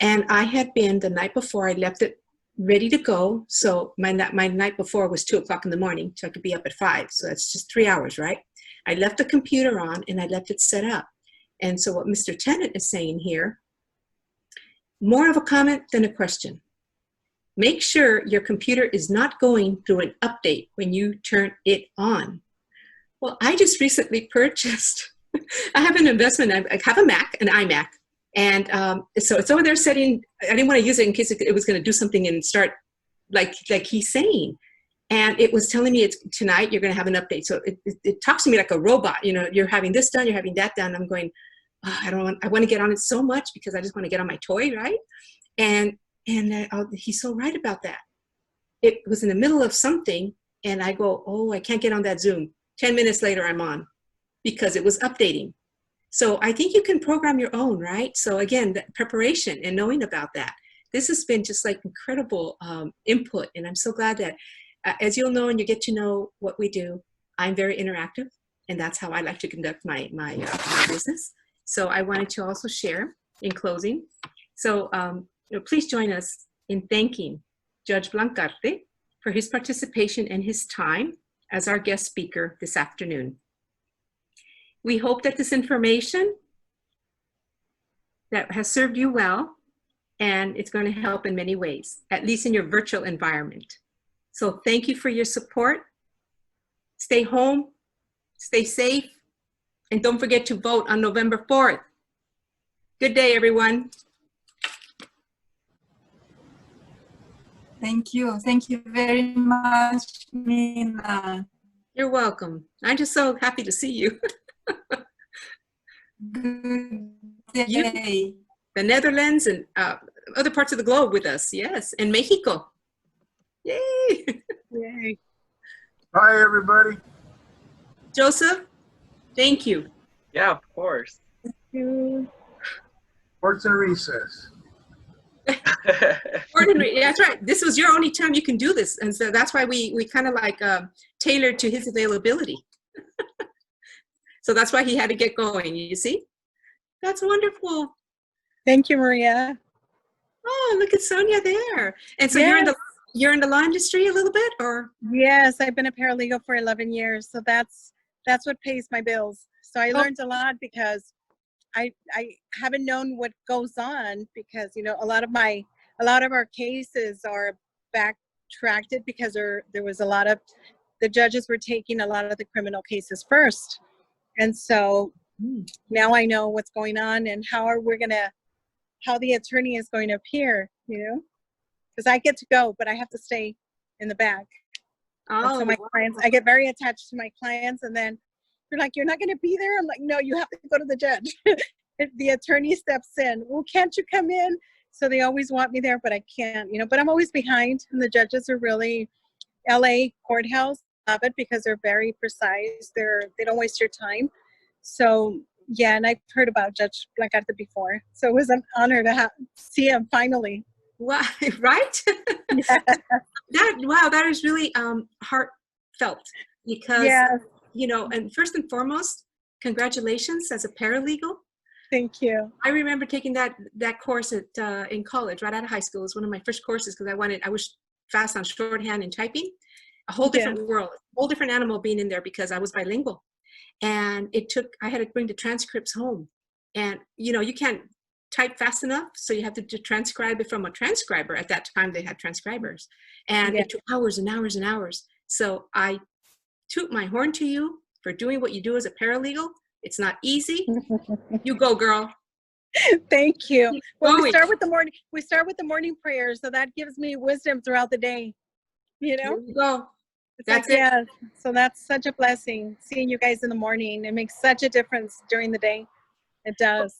And I had been the night before, I left it ready to go. So my night before was 2 o'clock in the morning, so I could be up at 5. So that's just 3 hours, right? I left the computer on and I left it set up. And so what Mr. Tennant is saying here, more of a comment than a question. Make sure your computer is not going through an update when you turn it on. Well, I just recently purchased, I have an investment, I have a Mac, an iMac. And so it's over there setting, I didn't want to use it in case it was going to do something and start like he's saying. And it was telling me it's tonight, you're going to have an update. So it talks to me like a robot, you know, you're having this done, you're having that done. I'm going, oh, I want to get on it so much because I just want to get on my toy, right? And he's so right about that. It was in the middle of something and I go, oh, I can't get on that Zoom. 10 minutes later, I'm on because it was updating. So I think you can program your own, right? So again, the preparation and knowing about that. This has been just like incredible input. And I'm so glad that as you'll know and you get to know what we do, I'm very interactive. And that's how I like to conduct my business. So I wanted to also share in closing. So please join us in thanking Judge Blancarte for his participation and his time as our guest speaker this afternoon. We hope that this information that has served you well, and it's going to help in many ways, at least in your virtual environment. So thank you for your support. Stay home, stay safe, and don't forget to vote on November 4th. Good day, everyone.
Thank you. Thank you very much, Mina.
You're welcome. I'm just so happy to see you.
Good day.
The Netherlands and other parts of the globe with us, yes, and Mexico. Yay!
Yay.
Bye, everybody.
Joseph, thank you.
Yeah, of course.
Sports and recess.
Ordinary, that's right. This was your only time you can do this. And so that's why we kind of like tailored to his availability. So that's why he had to get going, you see? That's wonderful.
Thank you, Maria.
Oh, look at Sonia there. And so
Yes.
you're in the law industry a little bit, or?
Yes, I've been a paralegal for 11 years, so that's what pays my bills. So I learned a lot because I haven't known what goes on because, you know, a lot of our cases are backtracked because there was a lot of, the judges were taking a lot of the criminal cases first. And so now I know what's going on and how the attorney is going to appear, you know, because I get to go, but I have to stay in the back.
Oh,
so my clients, I get very attached to my clients, and then they're like, "You're not going to be there." I'm like, "No, you have to go to the judge." The attorney steps in. "Well, can't you come in?" So they always want me there, but I can't, you know. But I'm always behind, and the judges are really, LA courthouse, love it because they're very precise. They don't waste your time. So yeah, and I've heard about Judge Blancarte before, so it was an honor to see him finally.
wow, right?
Yeah.
That is really heartfelt because,
Yes.
you know, and first and foremost, congratulations as a paralegal.
Thank you.
I remember taking that course in college, right out of high school. It was one of my first courses because I was fast on shorthand and typing. A whole different world, a whole different animal being in there because I was bilingual. And I had to bring the transcripts home. And, you know, you can't type fast enough, so you have to transcribe it from a transcriber. At that time, they had transcribers. And it took hours and hours and hours. So I toot my horn to you for doing what you do as a paralegal. It's not easy. You go, girl.
Thank you.
Keep
Well, we
going.
start with the morning prayer, so that gives me wisdom throughout the day. You know,
Here you go.
it's
That's
like,
it.
yeah. So that's such a blessing. Seeing you guys in the morning, it makes such a difference during the day. It does.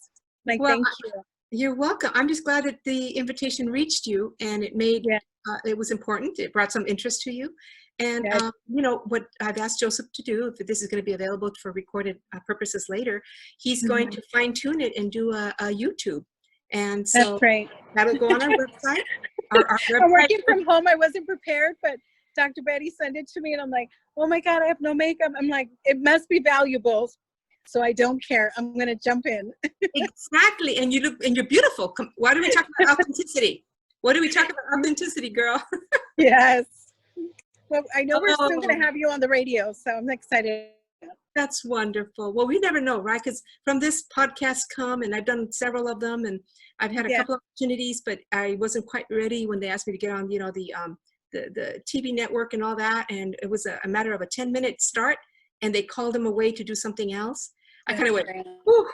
Like,
Well,
thank you.
You're welcome. I'm just glad that the invitation reached you and it made,
Yeah.
it was important. It brought some interest to you. And,
Yeah.
you know, what I've asked Joseph to do, if this is going to be available for recorded purposes later, he's going to fine tune it and do a YouTube. And
That's
so
great.
that'll go on our website. Our
I'm
website.
working from home. I wasn't prepared, but Dr. Betty sent it to me and I'm like, oh my God, I have no makeup. I'm like, it must be valuable. So I don't care. I'm going to jump in.
Exactly. And you look, and you're beautiful. Why do we talk about authenticity? What do we talk about authenticity, girl?
Yes. Well, I know we're still going
Oh.
to have you on the radio, so I'm excited.
That's wonderful. Well, we never know, right? Because from this podcast come, and I've done several of them, and I've had a couple of opportunities, but I wasn't quite ready when they asked me to get on, you know, the TV network and all that, and it was a matter of a 10-minute start, and they called them away to do something else. I kind of went, whew,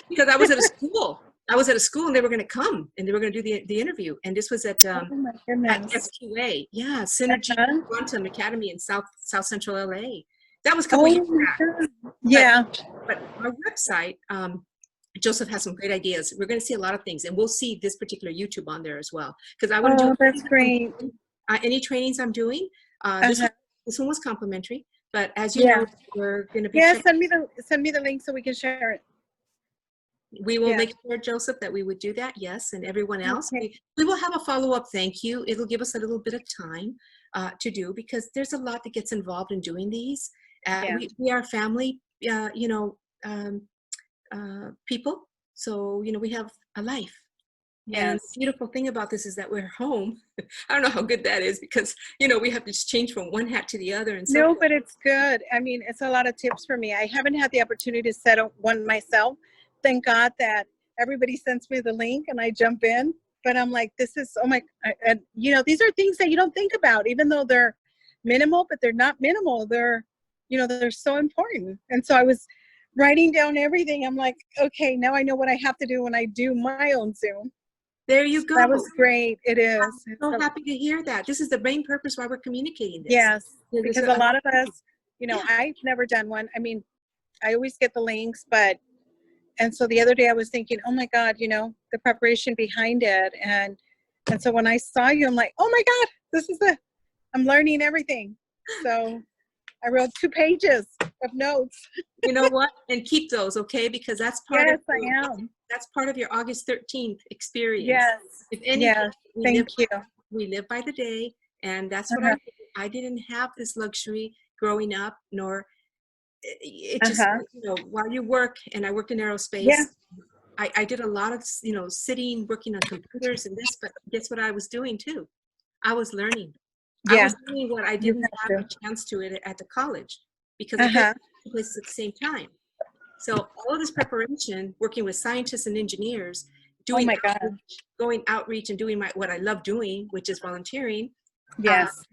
because I was at a school. I was at a school, and they were going to come, and they were going to do the interview, and this was at
Oh my
at
goodness.
SQA, yeah, Synergy Quantum Academy in South Central LA. That was a
Oh
couple years
my
back.
God. Yeah.
But our website, Joseph has some great ideas. We're going to see a lot of things, and we'll see this particular YouTube on there as well. Because I want to
Oh,
do
that's great.
any trainings I'm doing. This one was complimentary, but as you
Yeah.
know, we're going to be.
Yeah, send me the link so we can share it.
We will
Yeah.
make sure, Joseph, that we would do that. Yes, and everyone else.
Okay.
We will have a follow-up thank you. It'll give us a little bit of time to do, because there's a lot that gets involved in doing these.
Yeah.
We are family, you know, people. So, you know, we have a life. And
Yes.
the beautiful thing about this is that we're home. I don't know how good that is, because, you know, we have to just change from one hat to the other. And so
No, but it's good. I mean, it's a lot of tips for me. I haven't had the opportunity to set up one myself. Thank God that everybody sends me the link and I jump in. But I'm like, this is, oh my, and you know, these are things that you don't think about, even though they're minimal, but they're not minimal. They're, you know, they're so important. And so I was writing down everything. I'm like, okay, now I know what I have to do when I do my own Zoom.
there you go.
That was great. It is.
I'm so happy to hear that. This is the main purpose why we're communicating this.
Yes,
There's
because a lot of us, you know, I've never done one. I mean, I always get the links, but, and so the other day I was thinking, oh my God, you know, the preparation behind it. And so when I saw you, I'm like, oh my God, this is I'm learning everything. So I wrote 2 pages of notes.
You know what? And keep those, okay? Because that's part
Yes,
of
I am.
that's part of your August 13th experience.
Yes.
If anything,
Yes. Thank you.
We live by the day, and that's what I didn't have this luxury growing up, nor it just, you know, while you work, and I worked in aerospace.
Yeah.
I did a lot of, you know, sitting, working on computers and this, but guess what I was doing too? I was learning. I was doing what I didn't have a chance to at the college, because I did 2 places at the same time. So all of this preparation, working with scientists and engineers, doing going outreach and doing what I love doing, which is volunteering,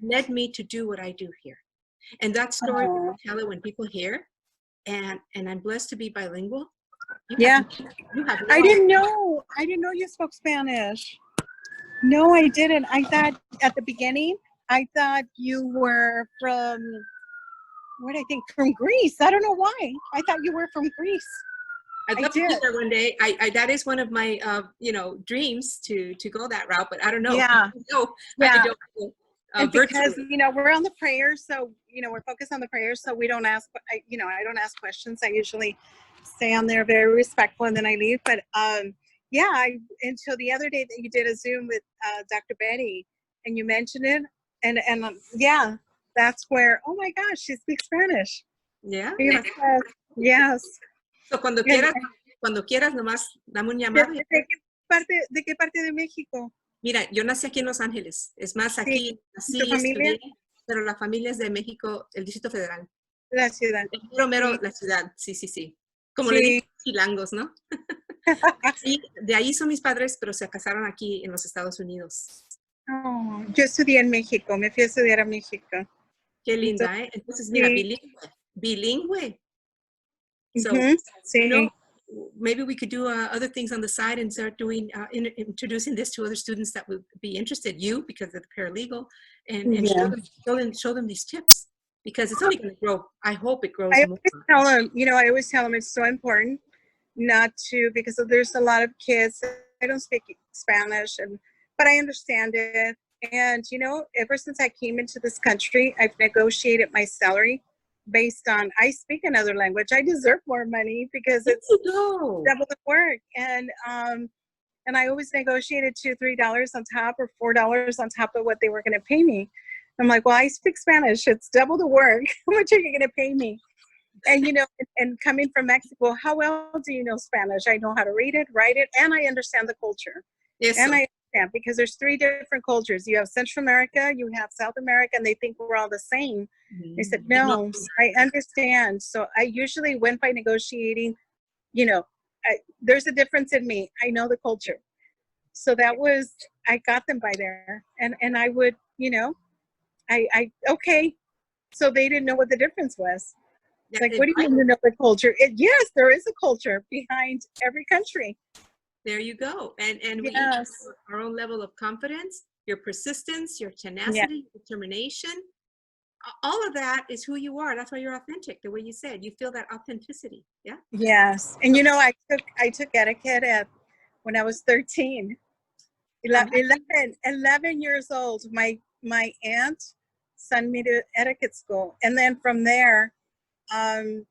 led me to do what I do here. And that story, I tell it when people hear, and I'm blessed to be bilingual. You have no
I didn't know you spoke Spanish. No, I didn't. I thought at the beginning, I thought you were from, what I think, from Greece. I don't know why. I thought you were from Greece.
I'd love to be there one day. I that is one of my you know, dreams to go that route, but I don't know.
Yeah.
I don't know.
Because, you know, we're on the prayers, so, you know, we're focused on the prayers, so we don't ask, you know, I don't ask questions. I usually stay on there very respectful, and then I leave. But yeah, until the other day that you did a Zoom with Dr. Betty, and you mentioned it, and yeah, that's where, oh my gosh, she speaks Spanish.
Yeah.
Yes.
So cuando quieras, nomás dame un llamado.
¿De qué parte de México?
Mira, yo nací aquí en Los Ángeles. Es más, aquí nací,
familia?
pero la familia es de México, el Distrito Federal.
La ciudad.
Mero, la ciudad, sí. Como le dicen, chilangos, ¿no? Sí, de ahí son mis padres, pero se casaron aquí en los Estados Unidos.
Oh, yo estudié en México, me fui a estudiar a México.
Qué linda, ¿eh? Entonces, mira, bilingüe. So, you know, maybe we could do other things on the side and start doing, introducing this to other students that would be interested, because of the paralegal, and show them these tips, because it's only going to grow. I hope it grows more.
I always tell them, you know, it's so important not to, because there's a lot of kids. I don't speak Spanish, but I understand it. And, you know, ever since I came into this country, I've negotiated my salary based on, I speak another language. I deserve more money because it's double the work. And I always negotiated $2, $3 on top or $4 on top of what they were going to pay me. I'm like, well, I speak Spanish. It's double the work. How much are you going to pay me? And, you know, and coming from Mexico, how well do you know Spanish? I know how to read it, write it, and I understand the culture.
Yes.
And I understand, because there's 3 different cultures. You have Central America, you have South America, and they think we're all the same. I said, no, I understand. So I usually went by negotiating, you know, there's a difference in me. I know the culture. So that was, I got them by there. And I would, you know, okay. So they didn't know what the difference was. It's like, what do you mean you know the culture? Yes, there is a culture behind every country.
There you go. And we each
Yes.
have our own level of confidence, your persistence, your tenacity, determination. All of that is who you are. That's why you're authentic. The way you said, you feel that authenticity. Yeah.
Yes. And you know, I took etiquette when I was 13. 11 years old. My aunt sent me to etiquette school. And then from there, I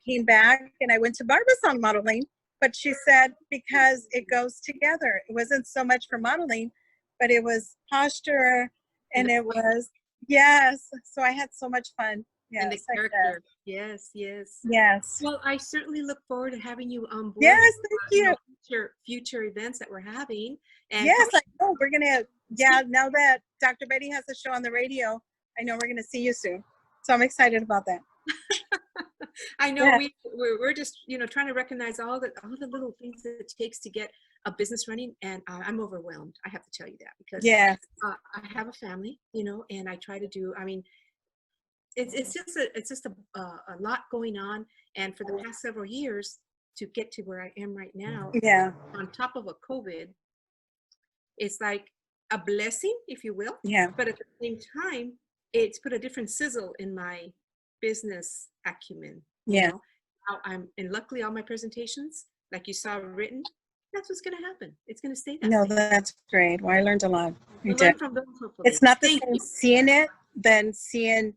came back and I went to Barbizon modeling, but she said, because it goes together. It wasn't so much for modeling, but it was posture, and it was, yes. So I had so much fun. Yes,
and the character. Yes, yes.
Yes.
Well, I certainly look forward to having you on board.
Yes, thank you.
Future events that we're having. And
yes, I know. We're going to, now that Dr. Betty has a show on the radio, I know we're going to see you soon. So I'm excited about that.
I know we're just, you know, trying to recognize all the little things that it takes to get a business running, and I'm overwhelmed. I have to tell you that, because I have a family, you know, and I try to do. I mean, it's just a lot going on, and for the past several years to get to where I am right now, on top of a COVID, it's like a blessing, if you will.
Yeah.
But at the same time, it's put a different sizzle in my business acumen. You know? And luckily all my presentations, like you saw written, that's what's going to happen. It's going to stay that way.
That's great. Well, I learned a lot.
Learn from those, hopefully.
It's not the same seeing it than seeing,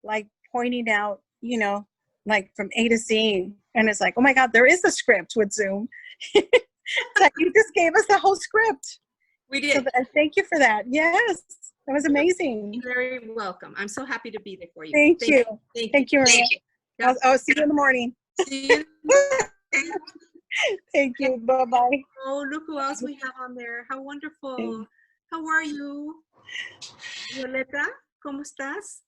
like, pointing out, you know, like from A to Z. And it's like, oh my God, there is a script with Zoom. It's like, you just gave us the whole script.
We did.
So thank you for that. Yes. That was amazing.
You're very welcome. I'm so happy to be there for you.
Thank you. Thank you, Maria. I'll see you in the morning.
See you.
Thank you. Bye-bye.
Oh, look who else we have on there. How wonderful. How are you? Violeta, ¿cómo estás?